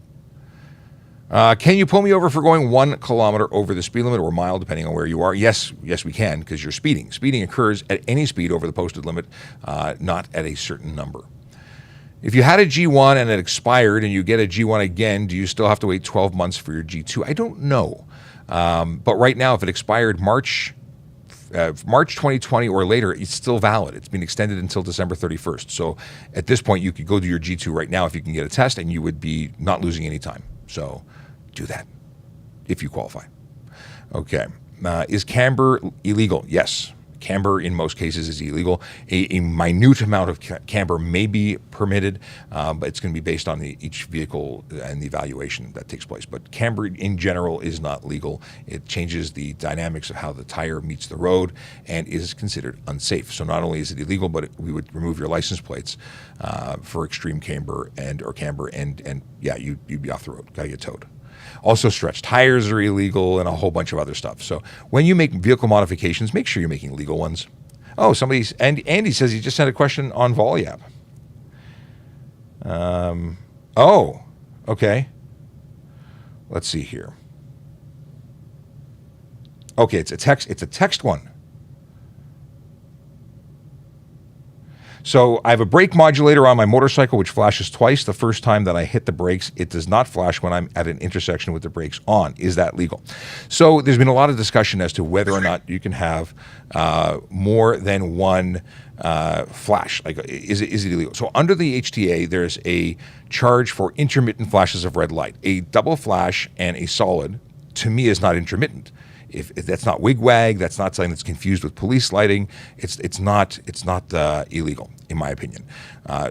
Can you pull me over for going 1 kilometer over the speed limit or mile, depending on where you are? Yes, we can, because you're speeding. Speeding occurs at any speed over the posted limit, not at a certain number. If you had a G1 and it expired and you get a G1 again, do you still have to wait 12 months for your G2? I don't know. But right now, if it expired March 2020 or later, it's still valid. It's been extended until December 31st. So at this point, you could go to your G2 right now if you can get a test, and you would be not losing any time. So do that if you qualify. Okay. Is camber illegal? Yes. Camber in most cases is illegal. A minute amount of camber may be permitted, but it's going to be based on each vehicle and the evaluation that takes place. But camber in general is not legal. It changes the dynamics of how the tire meets the road and is considered unsafe. So not only is it illegal, but we would remove your license plates for extreme camber and yeah, you'd be off the road. Got to get towed. Also, stretched tires are illegal and a whole bunch of other stuff. So when you make vehicle modifications, make sure you're making legal ones. Oh, Andy says he just sent a question on Volley app. Okay. Let's see here. Okay, it's a text one. So I have a brake modulator on my motorcycle, which flashes twice. The first time that I hit the brakes, it does not flash when I'm at an intersection with the brakes on. Is that legal? So there's been a lot of discussion as to whether or not you can have more than one flash. Like, is it illegal? So under the HTA, there's a charge for intermittent flashes of red light. A double flash and a solid, to me, is not intermittent. If that's not wigwag, that's not something that's confused with police lighting. It's not illegal, in my opinion.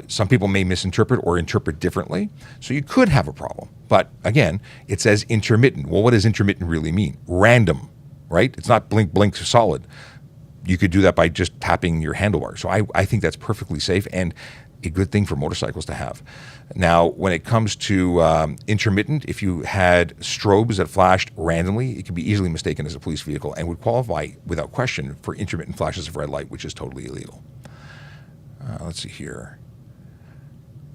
Some people may misinterpret or interpret differently, so you could have a problem. But again, it says intermittent. Well, what does intermittent really mean? Random, right? It's not blink, blink, solid. You could do that by just tapping your handlebar. So I think that's perfectly safe. And a good thing for motorcycles to have. Now, when it comes to intermittent, if you had strobes that flashed randomly, it could be easily mistaken as a police vehicle and would qualify without question for intermittent flashes of red light, which is totally illegal. Let's see here.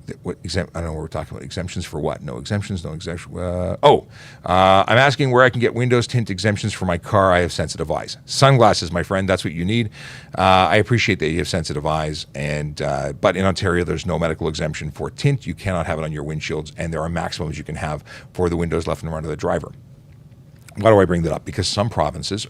I don't know what we're talking about. Exemptions for what? No exemptions, no exemption. I'm asking where I can get windows tint exemptions for my car. I have sensitive eyes. Sunglasses, my friend. That's what you need. I appreciate that you have sensitive eyes, but in Ontario, there's no medical exemption for tint. You cannot have it on your windshields, and there are maximums you can have for the windows left and right of the driver. Why do I bring that up? Because some provinces,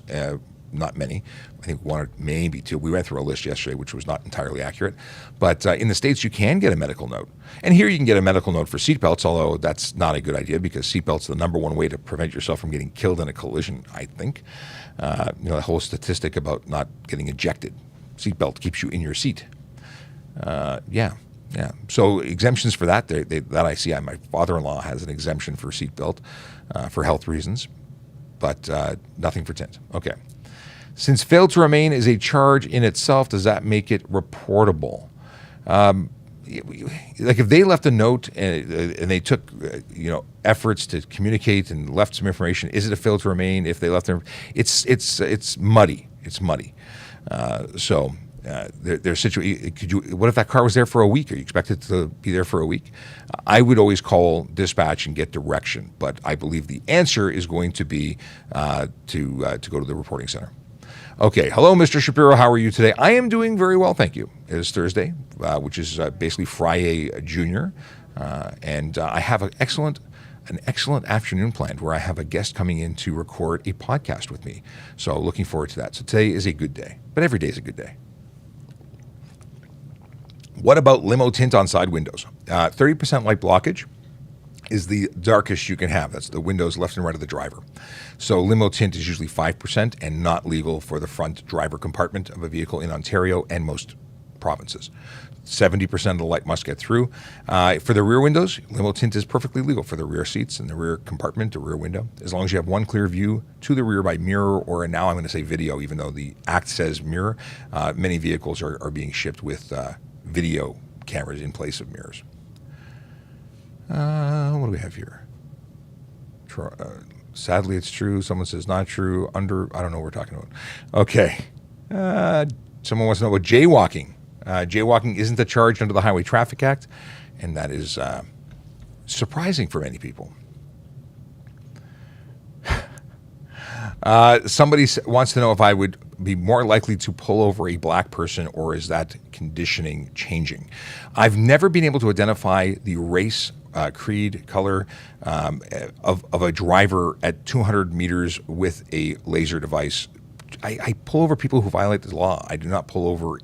not many, I think one or maybe two. We went through a list yesterday, which was not entirely accurate. But in the States, you can get a medical note. And here you can get a medical note for seatbelts, although that's not a good idea because seatbelts are the number one way to prevent yourself from getting killed in a collision, I think. The whole statistic about not getting ejected. Seatbelt keeps you in your seat. Yeah. So exemptions for that, that I see. My father-in-law has an exemption for seatbelt for health reasons, but nothing for tint. Okay. Since failed to remain is a charge in itself, does that make it reportable? Like if they left a note and they took efforts to communicate and left some information, is it a failed to remain? If they left them, it's muddy. It's muddy. There's situation. What if that car was there for a week? Are you expected to be there for a week? I would always call dispatch and get direction, but I believe the answer is going to be to go to the reporting center. Okay, hello, Mr. Shapiro. How are you today? I am doing very well, thank you. It is Thursday, which is basically Friday Junior, and I have an excellent afternoon planned where I have a guest coming in to record a podcast with me. So looking forward to that. So today is a good day, but every day is a good day. What about limo tint on side windows? 30% light blockage is the darkest you can have. That's the windows left and right of the driver. So limo tint is usually 5% and not legal for the front driver compartment of a vehicle in Ontario and most provinces. 70% of the light must get through. For the rear windows, limo tint is perfectly legal for the rear seats and the rear compartment, the rear window, as long as you have one clear view to the rear by mirror, or now I'm going to say video, even though the Act says mirror. Many vehicles are being shipped with video cameras in place of mirrors. What do we have here? Sadly, it's true. Someone says not true. I don't know what we're talking about. Okay. Someone wants to know about jaywalking. Jaywalking isn't a charge under the Highway Traffic Act, and that is surprising for many people. Somebody wants to know if I would be more likely to pull over a black person, or is that conditioning changing? I've never been able to identify the race, creed, color of a driver at 200 meters with a laser device. I pull over people who violate the law. I do not pull over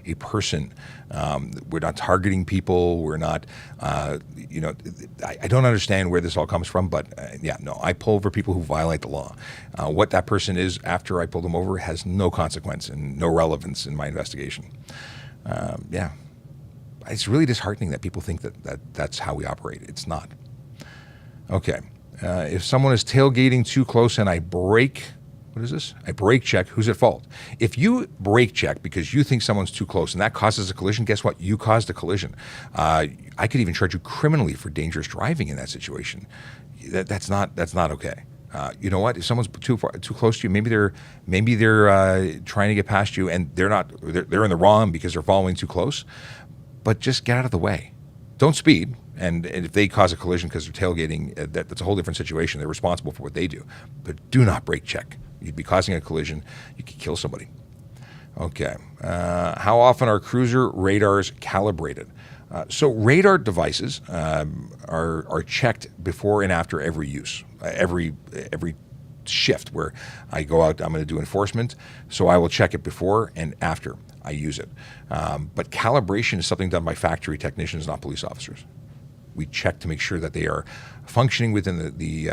a person. We're not targeting people. We're not, I don't understand where this all comes from, but I pull over people who violate the law. What that person is after I pull them over has no consequence and no relevance in my investigation. It's really disheartening that people think that's how we operate. It's not. Okay. If someone is tailgating too close and I brake, what is this? I brake check, who's at fault? If you brake check because you think someone's too close and that causes a collision, guess what? You caused a collision. I could even charge you criminally for dangerous driving in that situation. That's not okay. You know what? If someone's too close to you, maybe they're trying to get past you and they're in the wrong because they're following too close. But just get out of the way. Don't speed. And if they cause a collision because they're tailgating, that's a whole different situation. They're responsible for what they do. But do not brake check. You'd be causing a collision. You could kill somebody. Okay. How often are cruiser radars calibrated? So radar devices are checked before and after every use, every shift where I go out, I'm going to do enforcement. So I will check it before and after I use it. But calibration is something done by factory technicians, not police officers. We check to make sure that they are functioning within the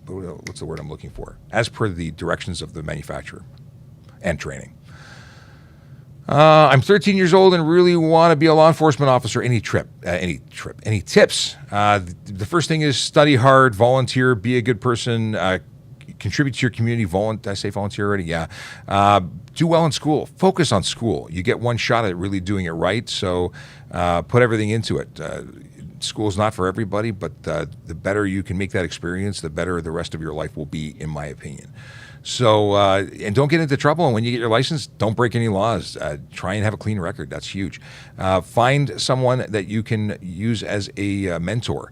what's the word I'm looking for? As per the directions of the manufacturer and training. I'm 13 years old and really want to be a law enforcement officer. Any tips? The first thing is study hard, volunteer, be a good person, contribute to your community. Did I say volunteer already? Yeah. Do well in school. Focus on school. You get one shot at really doing it right, so put everything into it. School's not for everybody, but the better you can make that experience, the better the rest of your life will be, in my opinion. So, and don't get into trouble. And when you get your license, don't break any laws. Try and have a clean record. That's huge. Find someone that you can use as a mentor,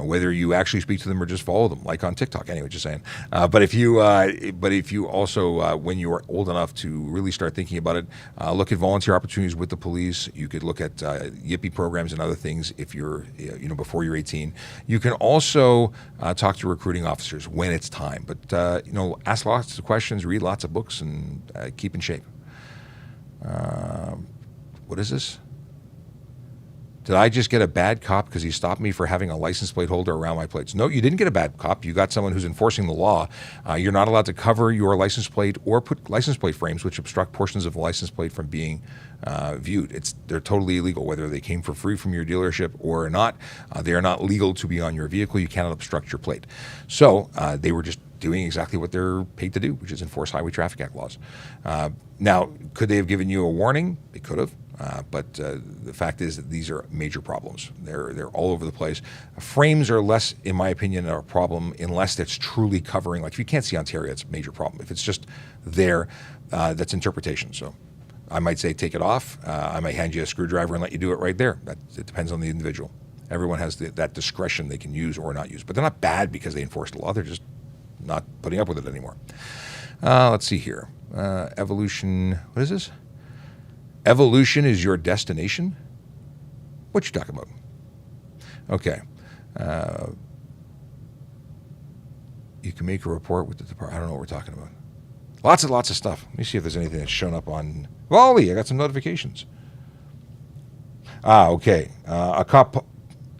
whether you actually speak to them or just follow them, like on TikTok. Anyway, just saying. But if you also, when you are old enough to really start thinking about it, look at volunteer opportunities with the police. You could look at Yippee programs and other things if you're, before you're 18. You can also talk to recruiting officers when it's time. But ask lots of questions, read lots of books, and keep in shape. What is this? Did I just get a bad cop because he stopped me for having a license plate holder around my plates? No, you didn't get a bad cop. You got someone who's enforcing the law. You're not allowed to cover your license plate or put license plate frames which obstruct portions of the license plate from being viewed. They're totally illegal, whether they came for free from your dealership or not. They are not legal to be on your vehicle. You cannot obstruct your plate. So they were just doing exactly what they're paid to do, which is enforce Highway Traffic Act laws. Now, could they have given you a warning? They could have. But the fact is that these are major problems. They're all over the place. Frames are less, in my opinion, a problem unless it's truly covering. Like if you can't see Ontario, it's a major problem. If it's just there, that's interpretation. So I might say take it off. I might hand you a screwdriver and let you do it right there. It depends on the individual. Everyone has that discretion they can use or not use. But they're not bad because they enforce the law. They're just not putting up with it anymore. Let's see here. Evolution. What is this? Evolution is your destination? What you talking about? Okay. You can make a report with the department. I don't know what we're talking about. Lots and lots of stuff. Let me see if there's anything that's shown up on Volley. I got some notifications. Okay.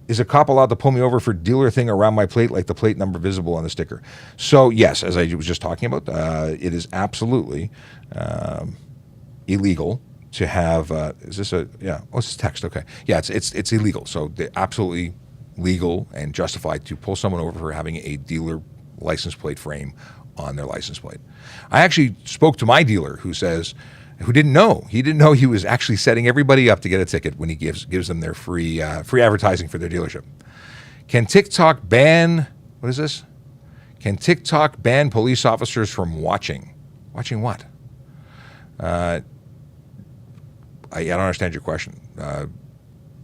Is a cop allowed to pull me over for dealer thing around my plate, like the plate number visible on the sticker? So yes, as I was just talking about, it is absolutely illegal to have. Is this a yeah? Oh, this is text. Okay, yeah, it's illegal. So they're absolutely legal and justified to pull someone over for having a dealer license plate frame on their license plate. I actually spoke to my dealer who didn't know. He didn't know he was actually setting everybody up to get a ticket when he gives them their free advertising for their dealership. Can TikTok ban, what is this? Can TikTok ban police officers from watching? Watching what? I don't understand your question.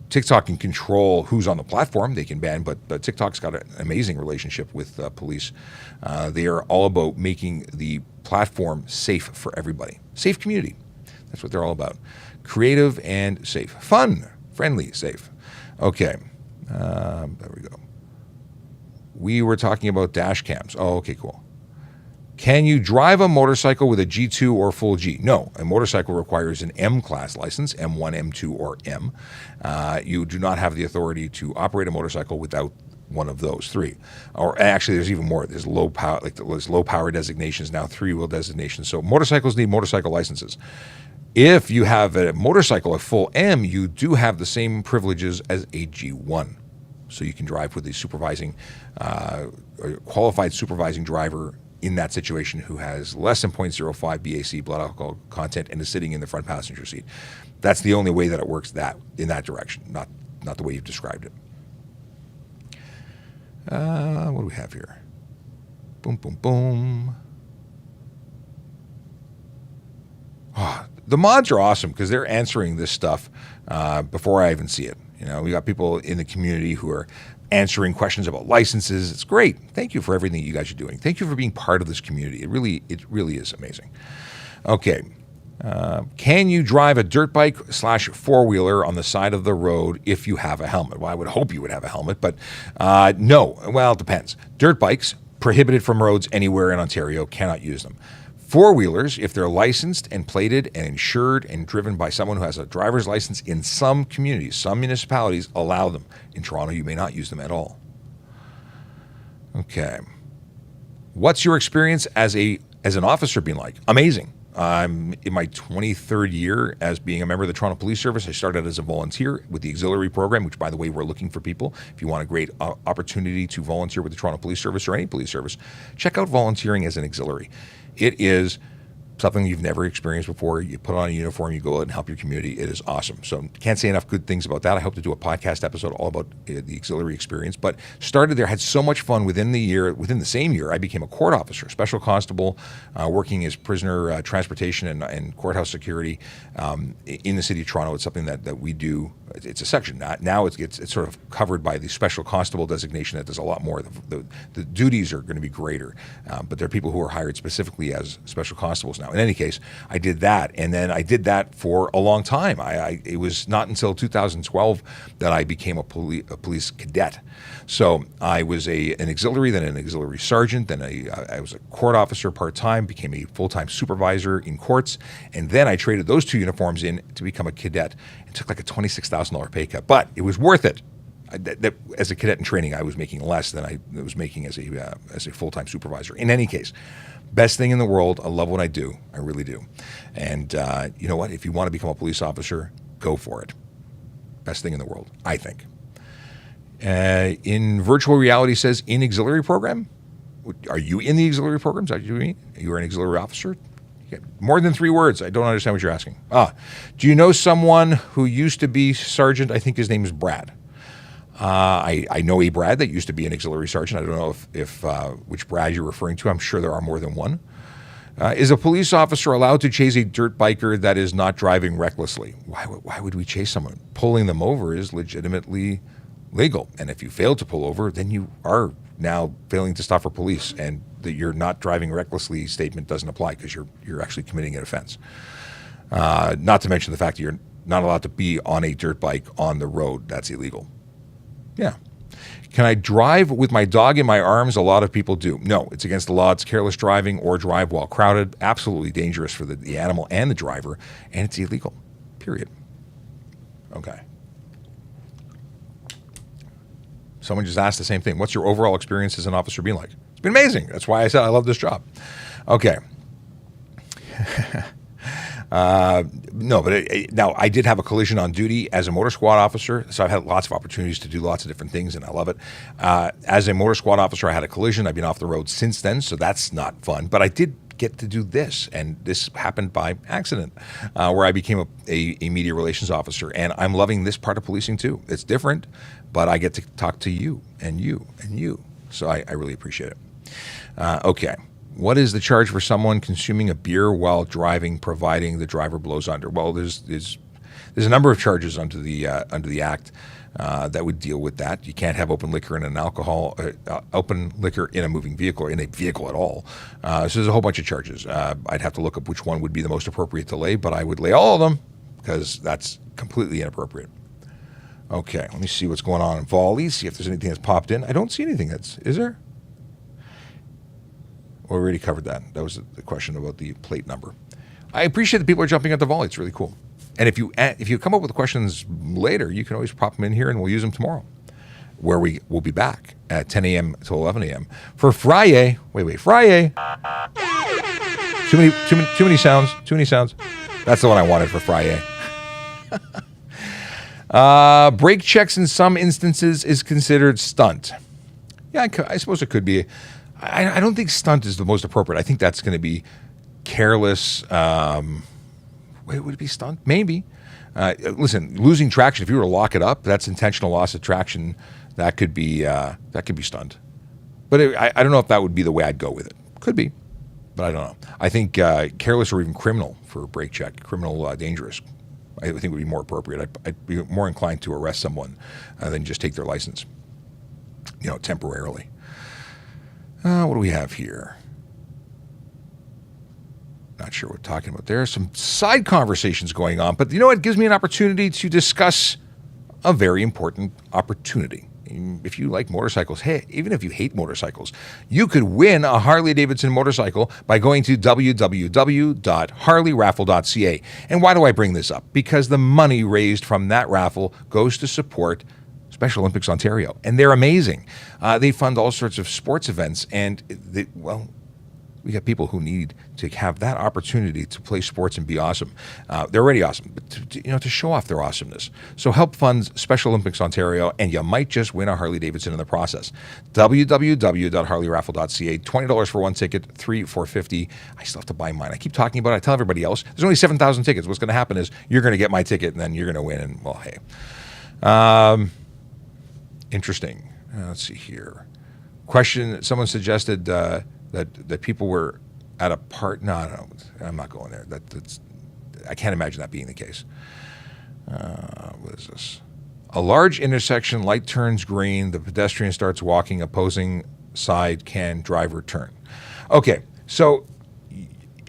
TikTok can control who's on the platform. They can ban, but TikTok's got an amazing relationship with police. They are all about making the platform safe for everybody. Safe community. That's what they're all about. Creative and safe. Fun, friendly, safe. Okay. There we go. We were talking about dash cams. Oh, okay, cool. Can you drive a motorcycle with a G2 or full G? No, a motorcycle requires an M-class license, M1, M2, or M. You do not have the authority to operate a motorcycle without one of those three. Or actually, there's even more. There's low power, there's low power designations now, three-wheel designations. So motorcycles need motorcycle licenses. If you have a motorcycle, a full M, you do have the same privileges as a G1. So you can drive with a supervising, qualified supervising driver in that situation who has less than 0.05 BAC blood alcohol content and is sitting in the front passenger seat. That's the only way that it works in that direction, not the way you've described it. What do we have here? Boom, boom, boom. Oh, the mods are awesome because they're answering this stuff before I even see it. We got people in the community who are answering questions about licenses. It's great. Thank you for everything you guys are doing. Thank you for being part of this community. It really is amazing. Okay. Can you drive a dirt bike / four-wheeler on the side of the road if you have a helmet? Well, I would hope you would have a helmet, but no. Well, it depends. Dirt bikes, prohibited from roads anywhere in Ontario, cannot use them. Four-wheelers, if they're licensed and plated and insured and driven by someone who has a driver's license in some communities, some municipalities allow them. In Toronto, you may not use them at all. Okay. What's your experience as an officer been like? Amazing. I'm in my 23rd year as being a member of the Toronto Police Service. I started as a volunteer with the auxiliary program, which, by the way, we're looking for people. If you want a great opportunity to volunteer with the Toronto Police Service or any police service, check out volunteering as an auxiliary. It is something you've never experienced before. You put on a uniform, you go out and help your community. It is awesome. So can't say enough good things about that. I hope to do a podcast episode all about the auxiliary experience. But started there, had so much fun. Within the same year, I became a court officer, special constable, working as prisoner transportation and courthouse security in the city of Toronto. It's something that we do. It's a section. Now it's sort of covered by the special constable designation that does a lot more. The duties are going to be greater, but there are people who are hired specifically as special constables now. In any case, I did that, and then I did that for a long time. It was not until 2012 that I became a police cadet. So I was an auxiliary, then an auxiliary sergeant, then I was a court officer part-time, became a full-time supervisor in courts, and then I traded those two uniforms in to become a cadet. It took like a $26,000 pay cut, but it was worth it. As a cadet in training, I was making less than I was making as a full-time supervisor. In any case, best thing in the world. I love what I do. I really do. And you know what? If you want to become a police officer, go for it. Best thing in the world, I think. In virtual reality says in auxiliary program. Are you in the auxiliary programs? Are you mean? You're an auxiliary officer? More than 3 words. I don't understand what you're asking. Do you know someone who used to be sergeant? I think his name is Brad. I know a Brad that used to be an auxiliary sergeant. I don't know if which Brad you're referring to. I'm sure there are more than one. Is a police officer allowed to chase a dirt biker that is not driving recklessly? Why would we chase someone? Pulling them over is legitimately legal. And if you fail to pull over, then you are now failing to stop for police, and that you're not driving recklessly statement doesn't apply because you're actually committing an offense. Not to mention the fact that you're not allowed to be on a dirt bike on the road. That's illegal. Yeah. Can I drive with my dog in my arms? A lot of people do. No, it's against the law. It's careless driving or drive while crowded. Absolutely dangerous for the animal and the driver, and it's illegal. Period. Okay. Someone just asked the same thing. What's your overall experience as an officer been like? It's been amazing. That's why I said I love this job. Okay. No, but now I did have a collision on duty as a motor squad officer, so I've had lots of opportunities to do lots of different things, and I love it. As a motor squad officer, I had a collision. I've been off the road since then, so that's not fun. But I did get to do this, and this happened by accident, where I became a media relations officer, and I'm loving this part of policing too. It's different, but I get to talk to you and you and you, so I really appreciate it. Okay. What is the charge for someone consuming a beer while driving, providing the driver blows under? Well, there's a number of charges under the act that would deal with that. You can't have open liquor in open liquor in a moving vehicle or in a vehicle at all. So there's a whole bunch of charges. I'd have to look up which one would be the most appropriate to lay, but I would lay all of them because that's completely inappropriate. Okay, let me see what's going on in Volley, see if there's anything that's popped in. I don't see anything is there? We already covered that. That was the question about the plate number. I appreciate that people are jumping at the Volley. It's really cool. And if you come up with questions later, you can always pop them in here and we'll use them tomorrow, where we'll be back at 10 a.m. to 11 a.m. for Friday. Wait, Friday. Too many sounds. Too many sounds. That's the one I wanted for Friday. Brake checks in some instances is considered stunt. Yeah, I suppose it could be. I don't think stunt is the most appropriate. I think that's going to be careless. Would it be stunt? Maybe. Listen, losing traction. If you were to lock it up, that's intentional loss of traction. That could be stunt. But I don't know if that would be the way I'd go with it. Could be, but I don't know. I think careless or even criminal for a brake check, criminal dangerous, I think would be more appropriate. I'd be more inclined to arrest someone than just take their license, temporarily. What do we have here? Not sure what we're talking about. There are some side conversations going on, but it gives me an opportunity to discuss a very important opportunity. If you like motorcycles, hey, even if you hate motorcycles, you could win a Harley-Davidson motorcycle by going to www.harleyraffle.ca. And why do I bring this up? Because the money raised from that raffle goes to support Special Olympics Ontario, and they're amazing. They fund all sorts of sports events, and We got people who need to have that opportunity to play sports and be awesome. They're already awesome, but to show off their awesomeness. So help fund Special Olympics Ontario, and you might just win a Harley Davidson in the process. www.harleyraffle.ca. $20 for one ticket, $3 for $50. I still have to buy mine. I keep talking about it. I tell everybody else. There's only 7,000 tickets. What's going to happen is you're going to get my ticket, and then you're going to win. And well, hey, interesting. Let's see here. Question. Someone suggested that people were at a part. No, I'm not going there. That's. I can't imagine that being the case. What is this? A large intersection, light turns green. The pedestrian starts walking. Opposing side can driver turn. Okay, so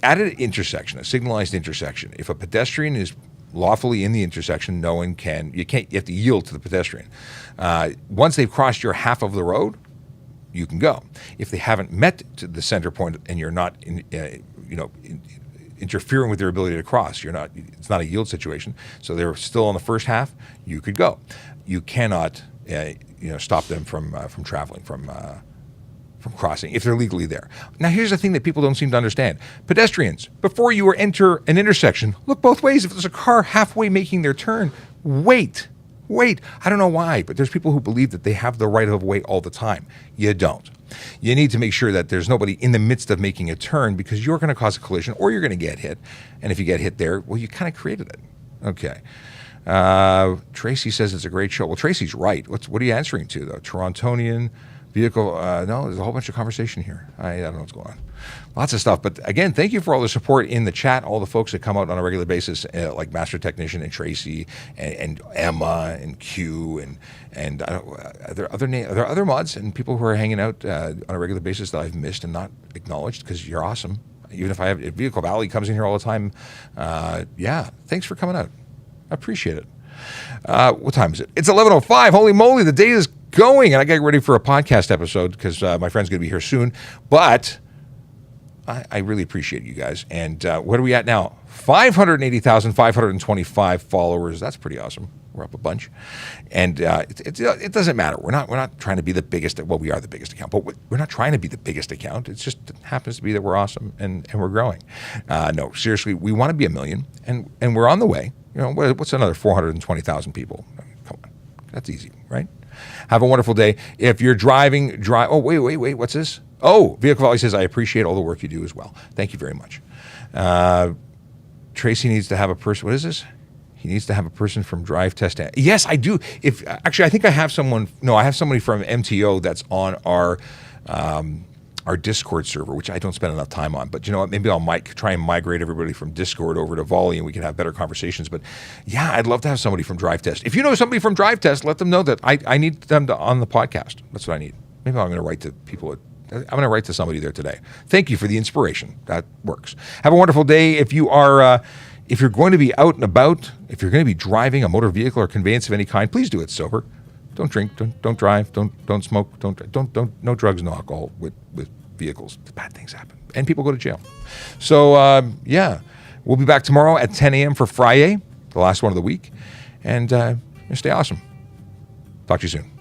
at an intersection, a signalized intersection, if a pedestrian is lawfully in the intersection, no one can. You have to yield to the pedestrian. Once they've crossed your half of the road, you can go. If they haven't met to the center point and you're not, interfering with their ability to cross, it's not a yield situation. So they're still on the first half. You could go. You cannot, stop them from traveling, from crossing if they're legally there. Now, here's the thing that people don't seem to understand: pedestrians, before you enter an intersection, look both ways. If there's a car halfway making their turn, wait. I don't know why, but there's people who believe that they have the right of way all the time. You don't. You need to make sure that there's nobody in the midst of making a turn, because you're going to cause a collision or you're going to get hit. And if you get hit there, well, you kind of created it. Okay. Tracy says it's a great show. Well, Tracy's right. What are you answering to, though? Torontonian vehicle? No, there's a whole bunch of conversation here. I don't know what's going on. Lots of stuff. But again, thank you for all the support in the chat, all the folks that come out on a regular basis, like Master Technician and Tracy and Emma and Q and are there other mods and people who are hanging out on a regular basis that I've missed and not acknowledged, because you're awesome. Even if Vehicle Valley comes in here all the time. Thanks for coming out. I appreciate it. What time is it? It's 11:05. Holy moly, the day is going, and I got ready for a podcast episode because my friend's going to be here soon. But I really appreciate you guys. And what are we at now? 580,525 followers. That's pretty awesome. We're up a bunch. And it doesn't matter. We're not trying to be the biggest. Well, we are the biggest account, but we're not trying to be the biggest account. It just happens to be that we're awesome and we're growing. No, seriously, we want to be 1 million, and we're on the way. What's another 420,000 people? Come on. That's easy, right? Have a wonderful day. If you're driving. Oh, wait. What's this? Oh, Vehicle Valley says, I appreciate all the work you do as well. Thank you very much. Tracy needs to have a person. What is this? He needs to have a person from Drive Test. Yes, I do. I think I have someone. No, I have somebody from MTO that's on our Discord server, which I don't spend enough time on. But you know what? Maybe I'll try and migrate everybody from Discord over to Volley, and we can have better conversations. But yeah, I'd love to have somebody from Drive Test. If you know somebody from Drive Test, let them know that I need them on the podcast. That's what I need. Maybe I'm going to write to people I'm going to write to somebody there today. Thank you for the inspiration. That works. Have a wonderful day. If you are, if you're going to be out and about, if you're going to be driving a motor vehicle or conveyance of any kind, please do it sober. Don't drink. Don't drive. Don't smoke. Don't. No drugs, no alcohol with vehicles. Bad things happen, and people go to jail. So we'll be back tomorrow at 10 a.m. for Friday, the last one of the week, and stay awesome. Talk to you soon.